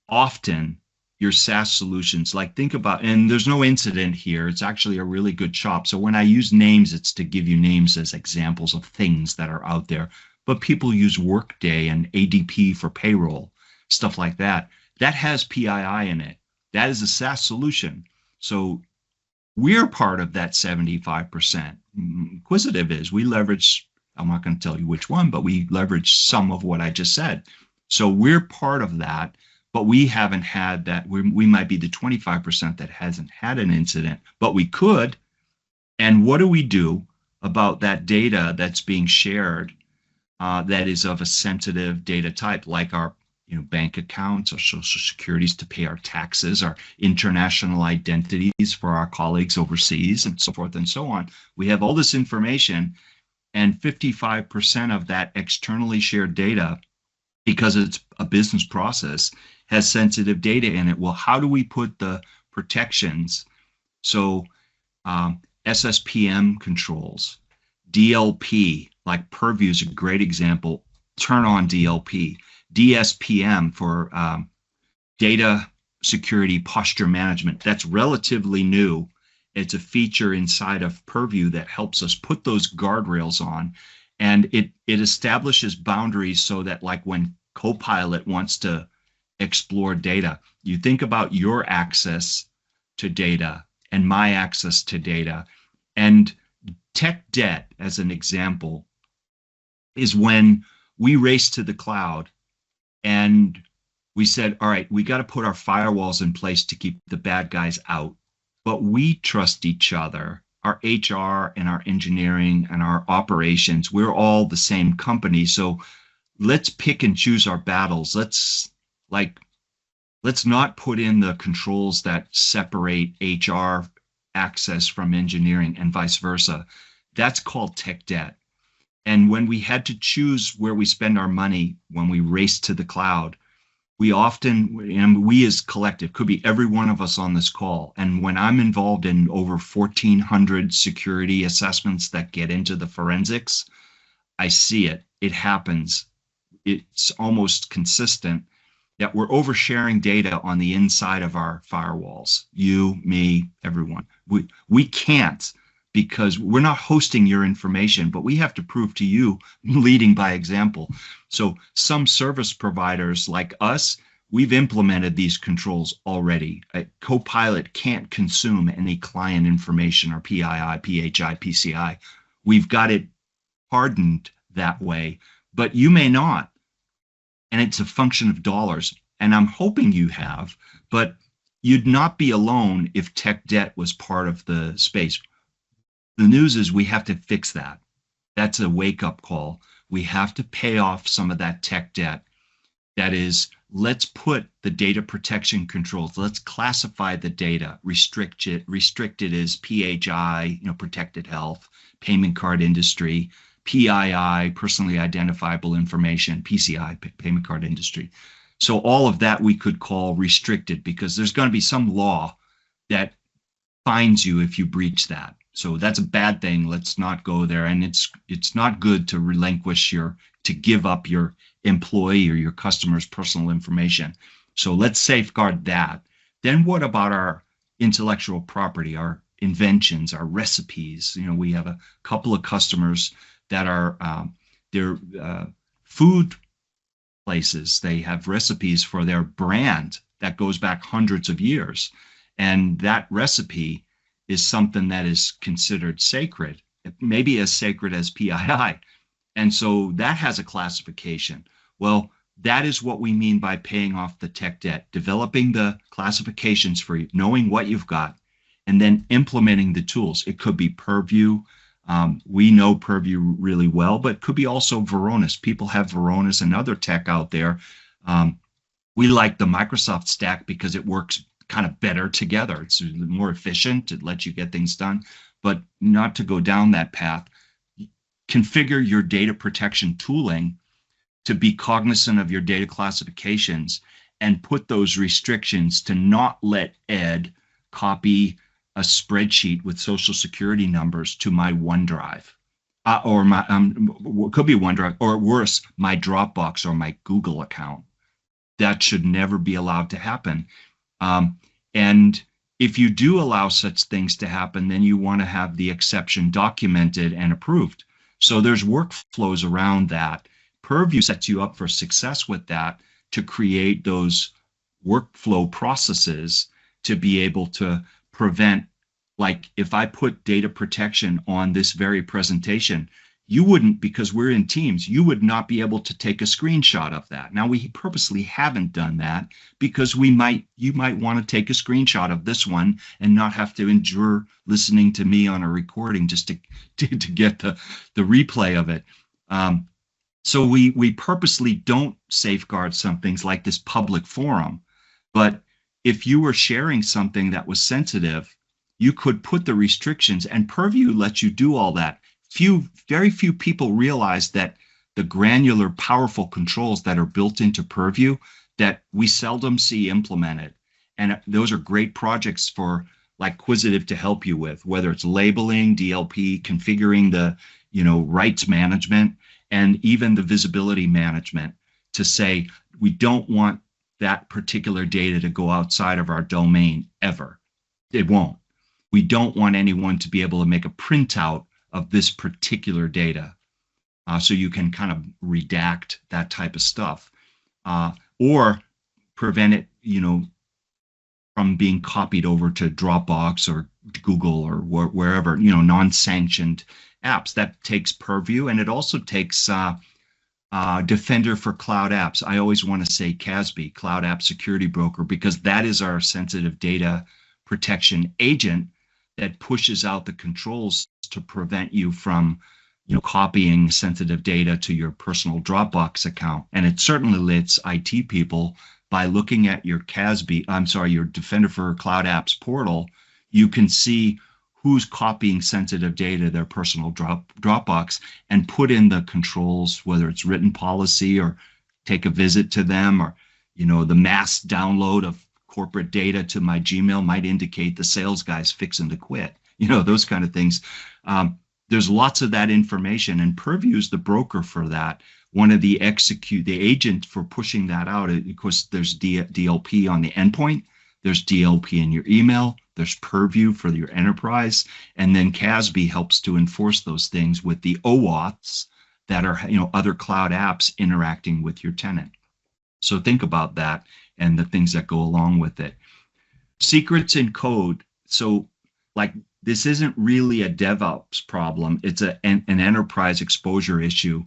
S2: Often your SaaS solutions, like think about, and there's no incident here, it's actually a really good shop. So when I use names, it's to give you names as examples of things that are out there. But people use Workday and ADP for payroll, stuff like that. That has PII in it. That is a SaaS solution. So we're part of that 75%. Quisitive is. We leverage, I'm not going to tell you which one, but we leverage some of what I just said. So we're part of that, but we haven't had that. We might be the 25% that hasn't had an incident, but we could. And what do we do about that data that's being shared that is of a sensitive data type, like our bank accounts, our social securities to pay our taxes, our international identities for our colleagues overseas, and so forth and so on. We have all this information, and 55% of that externally shared data, because it's a business process, has sensitive data in it. Well, how do we put the protections? So SSPM controls, DLP, like Purview is a great example. Turn on DLP. DSPM for data security posture management. That's relatively new. It's a feature inside of Purview that helps us put those guardrails on, and it establishes boundaries so that, like, when Copilot wants to explore data, you think about your access to data and my access to data. And tech debt, as an example, is when we race to the cloud and we said, all right, we got to put our firewalls in place to keep the bad guys out. But we trust each other, our HR and our engineering and our operations. We're all the same company. So let's pick and choose our battles. Let's not put in the controls that separate HR access from engineering and vice versa. That's called tech debt. And when we had to choose where we spend our money when we race to the cloud, we often, and we as collective, could be every one of us on this call. And when I'm involved in over 1,400 security assessments that get into the forensics, I see it. It happens. It's almost consistent that we're oversharing data on the inside of our firewalls. You, me, everyone. We can't, because we're not hosting your information, but we have to prove to you, leading by example. So some service providers like us, we've implemented these controls already. Copilot can't consume any client information or PII, PHI, PCI. We've got it hardened that way, but you may not. And it's a function of dollars. And I'm hoping you have, but you'd not be alone if tech debt was part of the space. The news is we have to fix that. That's a wake-up call. We have to pay off some of that tech debt. That is, let's put the data protection controls. Let's classify the data, restrict it as PHI, protected health, payment card industry, PII, personally identifiable information, PCI, payment card industry. So all of that we could call restricted, because there's going to be some law that fines you if you breach that. So that's a bad thing. Let's not go there. And it's not good to relinquish to give up your employee or your customer's personal information. So let's safeguard that. Then what about our intellectual property, our inventions, our recipes? We have a couple of customers that are they're food places. They have recipes for their brand that goes back hundreds of years. And that recipe is something that is considered sacred, maybe as sacred as PII. And so that has a classification. Well, that is what we mean by paying off the tech debt, developing the classifications for you, knowing what you've got, and then implementing the tools. It could be Purview. We know Purview really well, but it could be also Varonis. People have Varonis and other tech out there. We like the Microsoft stack because it works kind of better together. It's more efficient. It lets you get things done, but not to go down that path. Configure your data protection tooling to be cognizant of your data classifications and put those restrictions to not let Ed copy a spreadsheet with social security numbers to my OneDrive, or my could be OneDrive, or worse, my Dropbox or my Google account. That should never be allowed to happen. And if you do allow such things to happen, then you want to have the exception documented and approved. So there's workflows around that. Purview sets you up for success with that, to create those workflow processes to be able to prevent, like if I put data protection on this very presentation, you wouldn't, because we're in Teams, you would not be able to take a screenshot of that. Now, we purposely haven't done that because you might want to take a screenshot of this one and not have to endure listening to me on a recording just to get the replay of it. So we purposely don't safeguard some things like this public forum. But if you were sharing something that was sensitive, you could put the restrictions, and Purview lets you do all that. Very few people realize that the granular, powerful controls that are built into Purview that we seldom see implemented. And those are great projects for like Quisitive to help you with, whether it's labeling, DLP, configuring the rights management, and even the visibility management, to say we don't want that particular data to go outside of our domain ever. It won't. We don't want anyone to be able to make a printout of this particular data. So you can kind of redact that type of stuff, or prevent it, from being copied over to Dropbox or Google or wherever, non-sanctioned apps. That takes Purview, and it also takes Defender for Cloud Apps. I always want to say CASB, Cloud App Security Broker, because that is our sensitive data protection agent that pushes out the controls to prevent you from copying sensitive data to your personal Dropbox account. And it certainly lets IT people, by looking at your your Defender for Cloud Apps portal, you can see who's copying sensitive data to their personal Dropbox and put in the controls, whether it's written policy or take a visit to them, or the mass download of corporate data to my Gmail might indicate the sales guy's fixing to quit, those kind of things. There's lots of that information, and Purview is the broker for that. One of the agent for pushing that out. Of course, there's DLP on the endpoint. There's DLP in your email. There's Purview for your enterprise. And then CASB helps to enforce those things with the OAuths that are, other cloud apps interacting with your tenant. So think about that and the things that go along with it. Secrets in code. So like, this isn't really a DevOps problem. It's an enterprise exposure issue.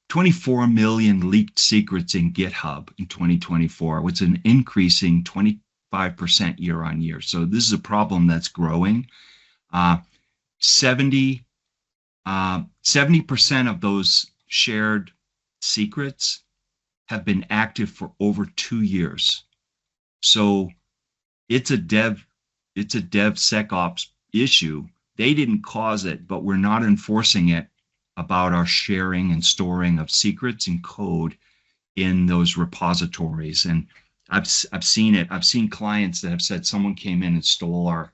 S2: 24 million leaked secrets in GitHub in 2024, which is an increasing 25% year on year. So this is a problem that's growing. 70% of those shared secrets have been active for over 2 years. So it's a DevSecOps issue. They didn't cause it, but we're not enforcing it about our sharing and storing of secrets and code in those repositories. And I've seen it. I've seen clients that have said someone came in and stole our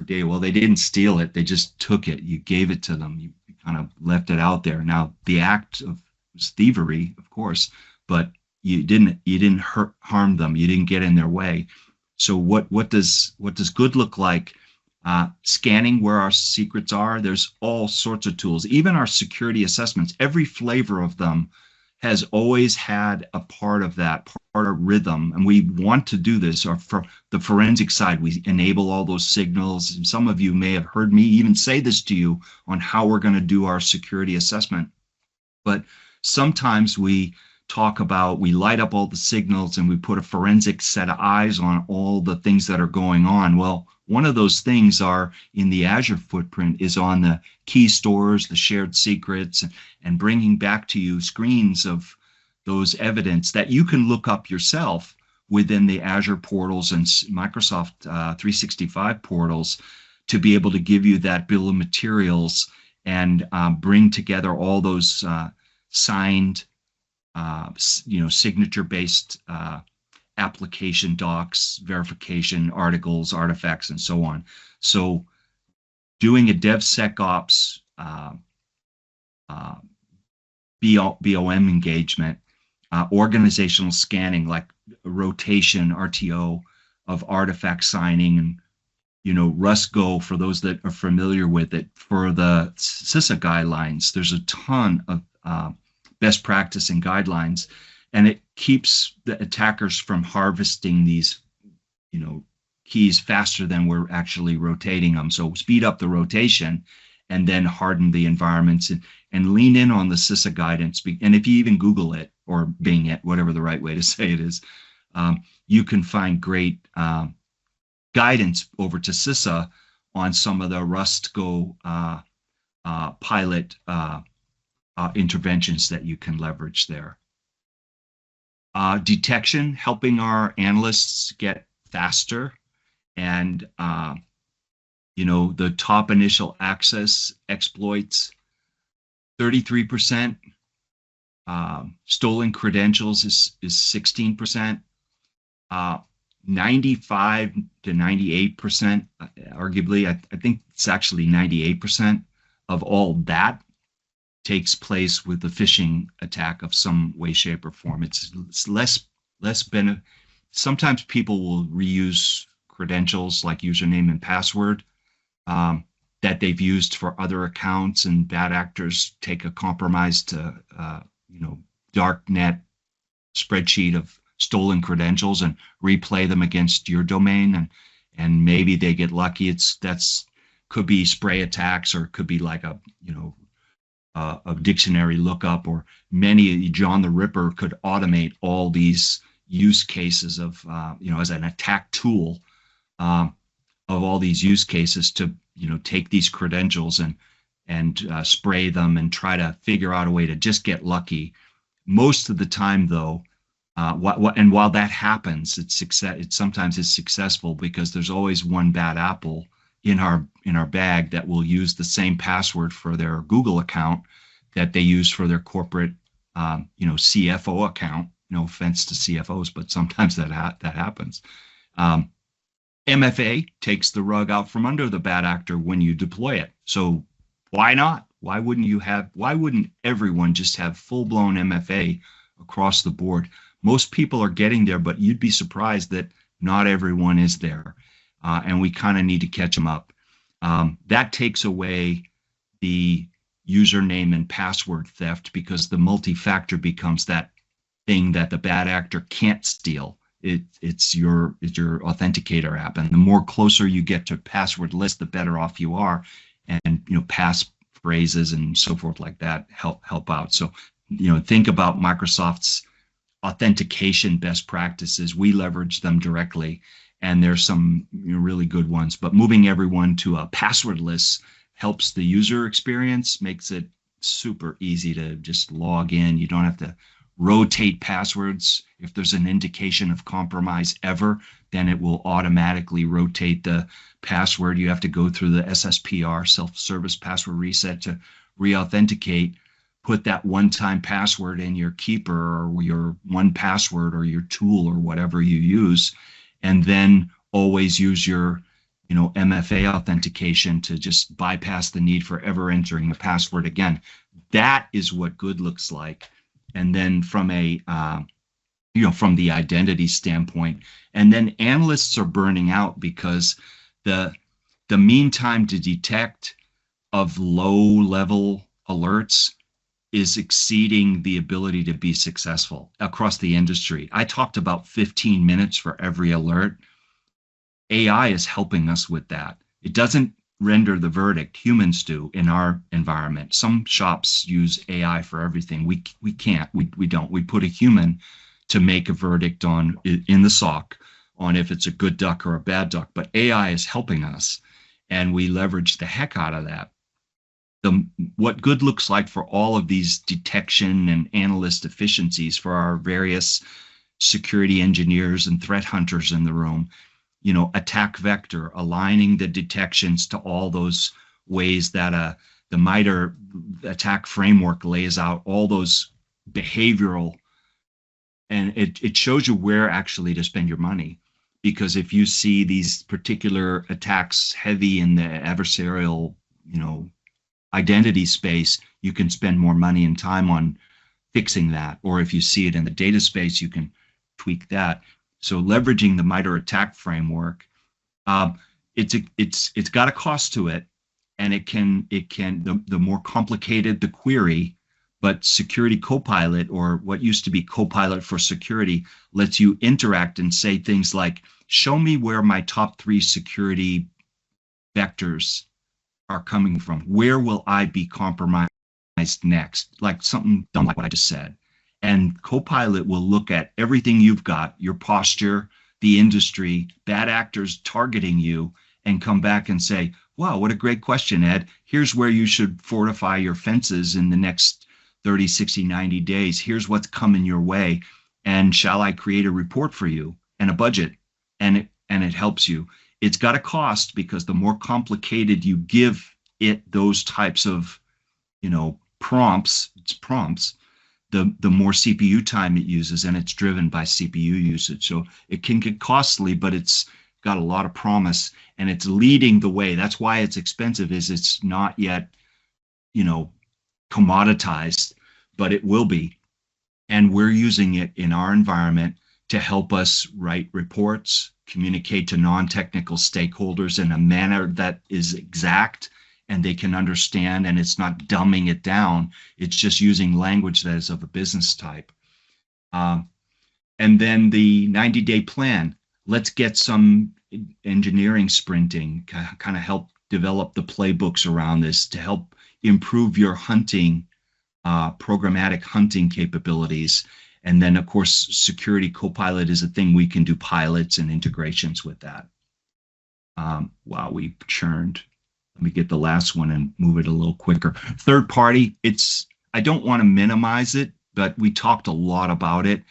S2: data. Well, they didn't steal it. They just took it. You gave it to them. You kind of left it out there. Now, the act of was thievery, of course, but you didn't harm them. You didn't get in their way. So what does good look like? Scanning where our secrets are. There's all sorts of tools. Even our security assessments, every flavor of them has always had a part of that, part of rhythm. And we want to do this. Or for the forensic side, we enable all those signals. And some of you may have heard me even say this to you on how we're going to do our security assessment. But sometimes we light up all the signals and we put a forensic set of eyes on all the things that are going on. Well, one of those things are in the Azure footprint is on the key stores, the shared secrets, and bringing back to you screens of those evidence that you can look up yourself within the Azure portals and Microsoft 365 portals to be able to give you that bill of materials and bring together all those signed, signature-based application docs, verification articles, artifacts, and so on. So doing a DevSecOps BOM engagement, organizational scanning like rotation, RTO of artifact signing, and RUSTGO, for those that are familiar with it, for the CISA guidelines, there's a ton of best practice and guidelines, and it keeps the attackers from harvesting these, keys faster than we're actually rotating them. So speed up the rotation and then harden the environments and lean in on the CISA guidance. And if you even Google it or Bing it, whatever the right way to say it is, you can find great guidance over to CISA on some of the RUSTGO pilot interventions that you can leverage there. Detection, helping our analysts get faster, and the top initial access exploits, 33%. Stolen credentials is 16%. 95 to 98%, arguably, I think it's actually 98% of all that takes place with the phishing attack of some way, shape, or form. It's less benefit. Sometimes people will reuse credentials like username and password that they've used for other accounts, and bad actors take a compromised, dark net spreadsheet of stolen credentials and replay them against your domain, and maybe they get lucky. Could be spray attacks, or it could be like a dictionary lookup, or John the Ripper could automate all these use cases of as an attack tool of all these use cases to take these credentials and spray them and try to figure out a way to just get lucky. Most of the time, though, and while that happens, it sometimes is successful because there's always one bad apple in our bag that will use the same password for their Google account that they use for their corporate CFO account. No offense to CFOs, but sometimes that happens. MFA takes the rug out from under the bad actor when you deploy it. So why not? Why wouldn't everyone just have full-blown MFA across the board? Most people are getting there, but you'd be surprised that not everyone is there. And we kind of need to catch them up. That takes away the username and password theft, because the multi-factor becomes that thing that the bad actor can't steal. It's your authenticator app, and the more closer you get to passwordless, the better off you are. And pass phrases and so forth like that help out. So think about Microsoft's authentication best practices. We leverage them directly, and there's some really good ones. But moving everyone to a passwordless helps the user experience, makes it super easy to just log in. You don't have to rotate passwords. If there's an indication of compromise ever, then it will automatically rotate the password. You have to go through the SSPR, self-service password reset, to re-authenticate. Put that one-time password in your Keeper or your 1Password or your tool or whatever you use, and then always use your MFA authentication to just bypass the need for ever entering the password again. That is what good looks like. And then from a from the identity standpoint. And then analysts are burning out because the mean time to detect of low-level alerts is exceeding the ability to be successful across the industry. I talked about 15 minutes for every alert. AI is helping us with that. It doesn't render the verdict. Humans do in our environment. Some shops use AI for everything. We can't. We don't. We put a human to make a verdict in the SOC on if it's a good duck or a bad duck. But AI is helping us, and we leverage the heck out of that. What good looks like for all of these detection and analyst efficiencies for our various security engineers and threat hunters in the room, attack vector, aligning the detections to all those ways that the MITRE attack framework lays out all those behavioral, and it shows you where actually to spend your money. Because if you see these particular attacks heavy in the adversarial, identity space, you can spend more money and time on fixing that. Or if you see it in the data space, you can tweak that. So leveraging the MITRE attack framework, it's got a cost to it, and the more complicated the query, but Security Copilot, or what used to be Copilot for Security, lets you interact and say things like, show me where my top 3 security vectors are coming from. Where will I be compromised next? Like something dumb like what I just said. And Copilot will look at everything you've got, your posture, the industry, bad actors targeting you, and come back and say, wow, what a great question, Ed. Here's where you should fortify your fences in the next 30, 60, 90 days. Here's what's coming your way. And shall I create a report for you and a budget? And it helps you. It's got a cost, because the more complicated you give it those types of, prompts, the more CPU time it uses, and it's driven by CPU usage. So it can get costly, but it's got a lot of promise, and it's leading the way. That's why it's expensive, is it's not yet, commoditized, but it will be. And we're using it in our environment to help us write reports, communicate to non-technical stakeholders in a manner that is exact and they can understand, and it's not dumbing it down. It's just using language that is of a business type. And then the 90-day plan. Let's get some engineering sprinting, kind of help develop the playbooks around this to help improve your hunting, programmatic hunting capabilities. And then, of course, Security Copilot is a thing we can do pilots and integrations with that. Wow, we churned. Let me get the last one and move it a little quicker. Third party, I don't want to minimize it, but we talked a lot about it.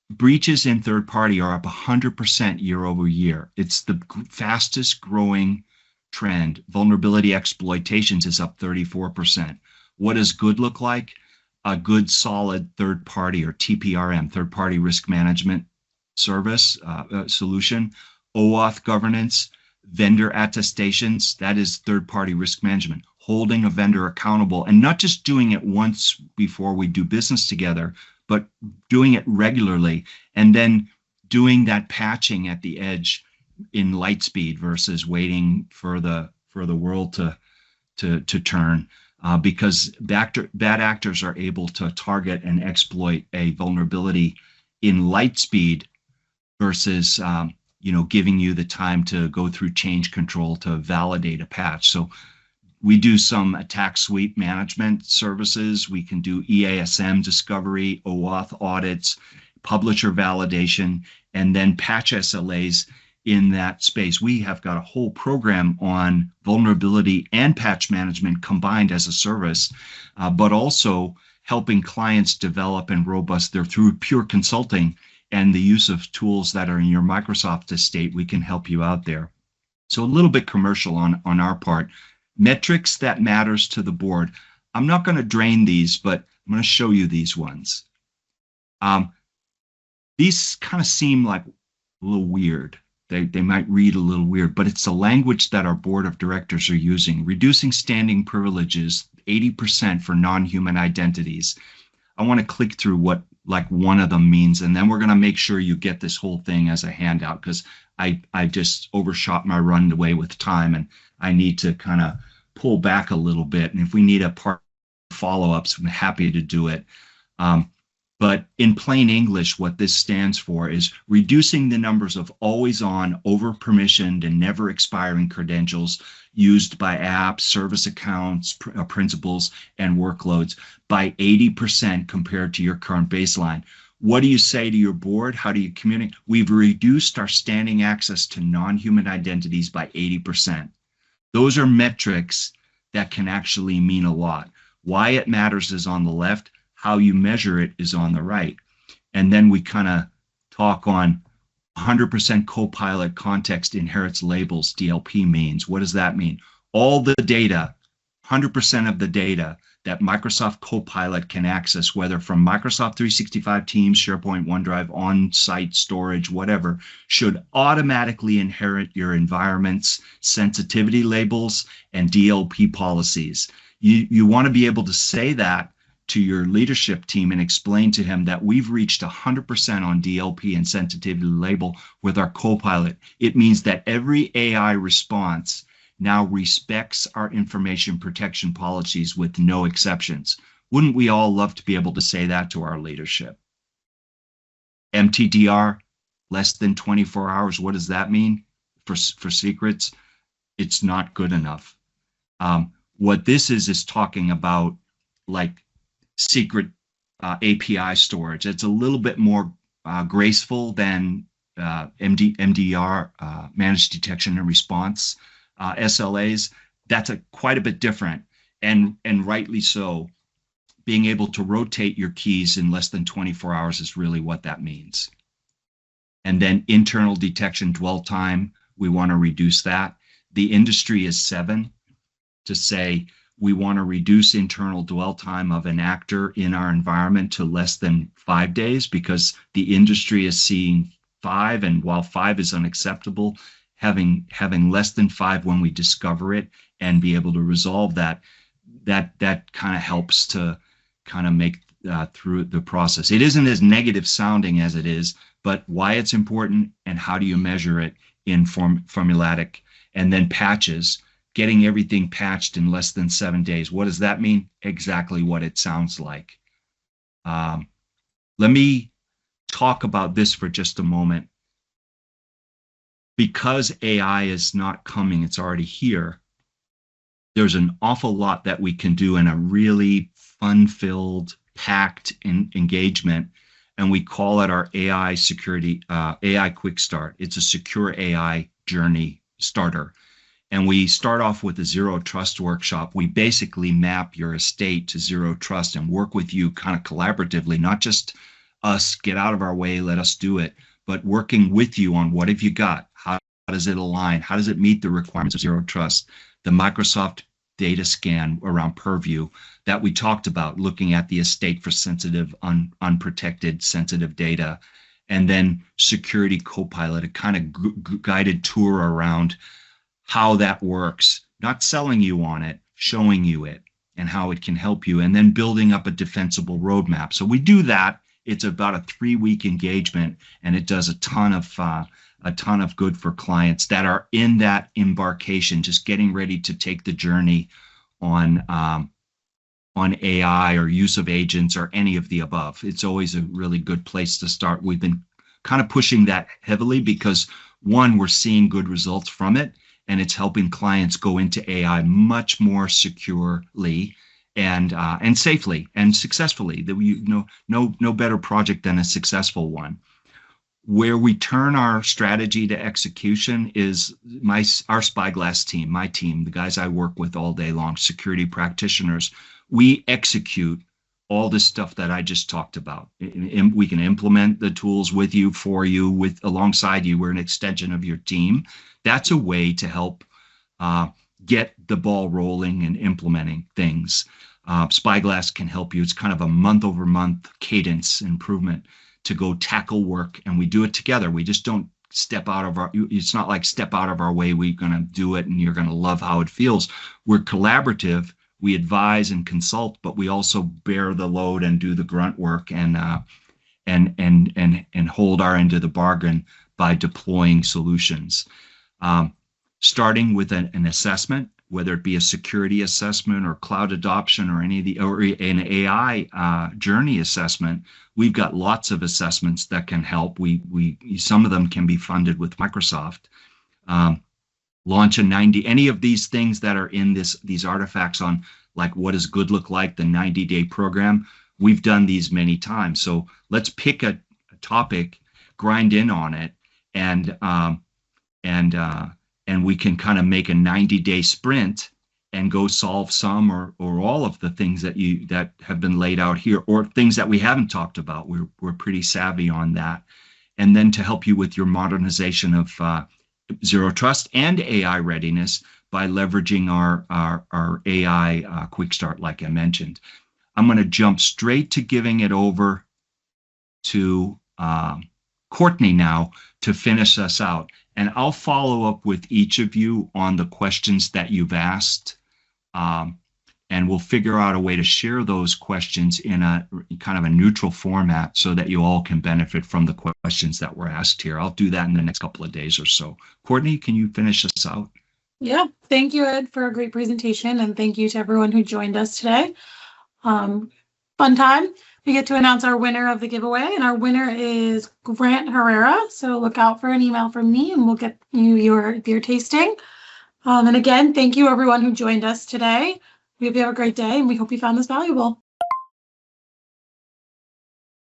S2: Breaches in third party are up 100% year over year. It's the fastest growing trend. Vulnerability exploitations is up 34%. What does good look like? A good, solid third party, or TPRM, third party risk management service solution, OAuth governance, vendor attestations. That is third party risk management, holding a vendor accountable, and not just doing it once before we do business together, but doing it regularly, and then doing that patching at the edge in light speed versus waiting for the world to turn. Because bad actors are able to target and exploit a vulnerability in light speed versus giving you the time to go through change control to validate a patch. So we do some attack suite management services. We can do EASM discovery, OAuth audits, publisher validation, and then patch SLAs in that space. We have got a whole program on vulnerability and patch management combined as a service, but also helping clients develop and robust through pure consulting and the use of tools that are in your Microsoft estate. We can help you out there. So a little bit commercial on our part. Metrics that matters to the board. I'm not going to drain these, but I'm going to show you these ones. These kind of seem like a little weird. They might read a little weird, but it's the language that our board of directors are using. Reducing standing privileges, 80% for non-human identities. I want to click through what like one of them means. And then we're going to make sure you get this whole thing as a handout, because I just overshot my runway with time, and I need to kind of pull back a little bit. And if we need a part follow-ups, I'm happy to do it. But in plain English, what this stands for is reducing the numbers of always-on, over-permissioned, and never-expiring credentials used by apps, service accounts, principals, and workloads by 80% compared to your current baseline. What do you say to your board? How do you communicate? We've reduced our standing access to non-human identities by 80%. Those are metrics that can actually mean a lot. Why it matters is on the left. How you measure it is on the right. And then we kind of talk on 100% Copilot context inherits labels, DLP means. What does that mean? All the data, 100% of the data that Microsoft Copilot can access, whether from Microsoft 365 Teams, SharePoint, OneDrive, on-site storage, whatever, should automatically inherit your environment's sensitivity labels and DLP policies. You want to be able to say that to your leadership team and explain to him that we've reached 100% on DLP and sensitivity label with our Copilot. It means that every AI response now respects our information protection policies with no exceptions. Wouldn't we all love to be able to say that to our leadership? MTDR, less than 24 hours. What does that mean for secrets? It's not good enough. What this is talking about, like, secret API storage. It's a little bit more graceful than MDR, managed detection and response, SLAs. That's quite a bit different, and rightly so. Being able to rotate your keys in less than 24 hours is really what that means. And then internal detection dwell time, we want to reduce that. The industry is 7 to say, we want to reduce internal dwell time of an actor in our environment to less than 5 days, because the industry is seeing 5, and while 5 is unacceptable, having less than 5 when we discover it and be able to resolve that kind of helps to kind of make through the process. It isn't as negative sounding as it is, but why it's important and how do you measure it in formulatic. And then patches, getting everything patched in less than 7 days. What does that mean? Exactly what it sounds like. Let me talk about this for just a moment. Because AI is not coming, it's already here, there's an awful lot that we can do in a really fun-filled, packed engagement, and we call it our AI security, AI Quick Start. It's a secure AI journey starter. And we start off with a zero trust workshop. We basically map your estate to zero trust and work with you kind of collaboratively, not just us, get out of our way, let us do it, but working with you on what have you got? How does it align? How does it meet the requirements of zero trust? The Microsoft data scan around Purview that we talked about, looking at the estate for sensitive, unprotected, sensitive data. And then Security Copilot, a kind of guided tour around how that works, not selling you on it, showing you it and how it can help you, and then building up a defensible roadmap. So we do that. It's about a 3-week engagement, and it does a ton of good for clients that are in that embarkation, just getting ready to take the journey on AI or use of agents or any of the above. It's always a really good place to start. We've been kind of pushing that heavily because, one, we're seeing good results from it, and it's helping clients go into AI much more securely and safely and successfully. No better project than a successful one. Where we turn our strategy to execution is our Spyglass team, my team, the guys I work with all day long, security practitioners. We execute all this stuff that I just talked about. We can implement the tools with you, for you, alongside you. We're an extension of your team. That's a way to help get the ball rolling and implementing things. Spyglass can help you. It's kind of a month-over-month cadence improvement to go tackle work, and we do it together. We just don't step out of it's not like step out of our way, we're going to do it and you're going to love how it feels. We're collaborative. We advise and consult, but we also bear the load and do the grunt work. And and hold our end of the bargain by deploying solutions. Starting with an assessment, whether it be a security assessment or cloud adoption or or an AI journey assessment, we've got lots of assessments that can help. Some of them can be funded with Microsoft. Launch a 90, any of these things that are in these artifacts on like what does good look like, the 90-day program. We've done these many times. So let's pick a topic, grind in on it, and we can kind of make a 90-day sprint and go solve some or all of the things that have been laid out here, or things that we haven't talked about. We're pretty savvy on that. And then to help you with your modernization of Zero Trust and AI readiness by leveraging our AI quick start, like I mentioned. I'm going to jump straight to giving it over to Courtney now to finish us out. And I'll follow up with each of you on the questions that you've asked. And we'll figure out a way to share those questions in a kind of a neutral format so that you all can benefit from the questions that were asked here. I'll do that in the next couple of days or so. Courtney, can you finish us out?
S1: Yeah, thank you, Ed, for a great presentation, and thank you to everyone who joined us today. Fun time. We get to announce our winner of the giveaway, and our winner is Grant Herrera. So look out for an email from me, and we'll get you your beer tasting. And again, thank you everyone who joined us today. We hope you have a great day, and we hope you found this valuable.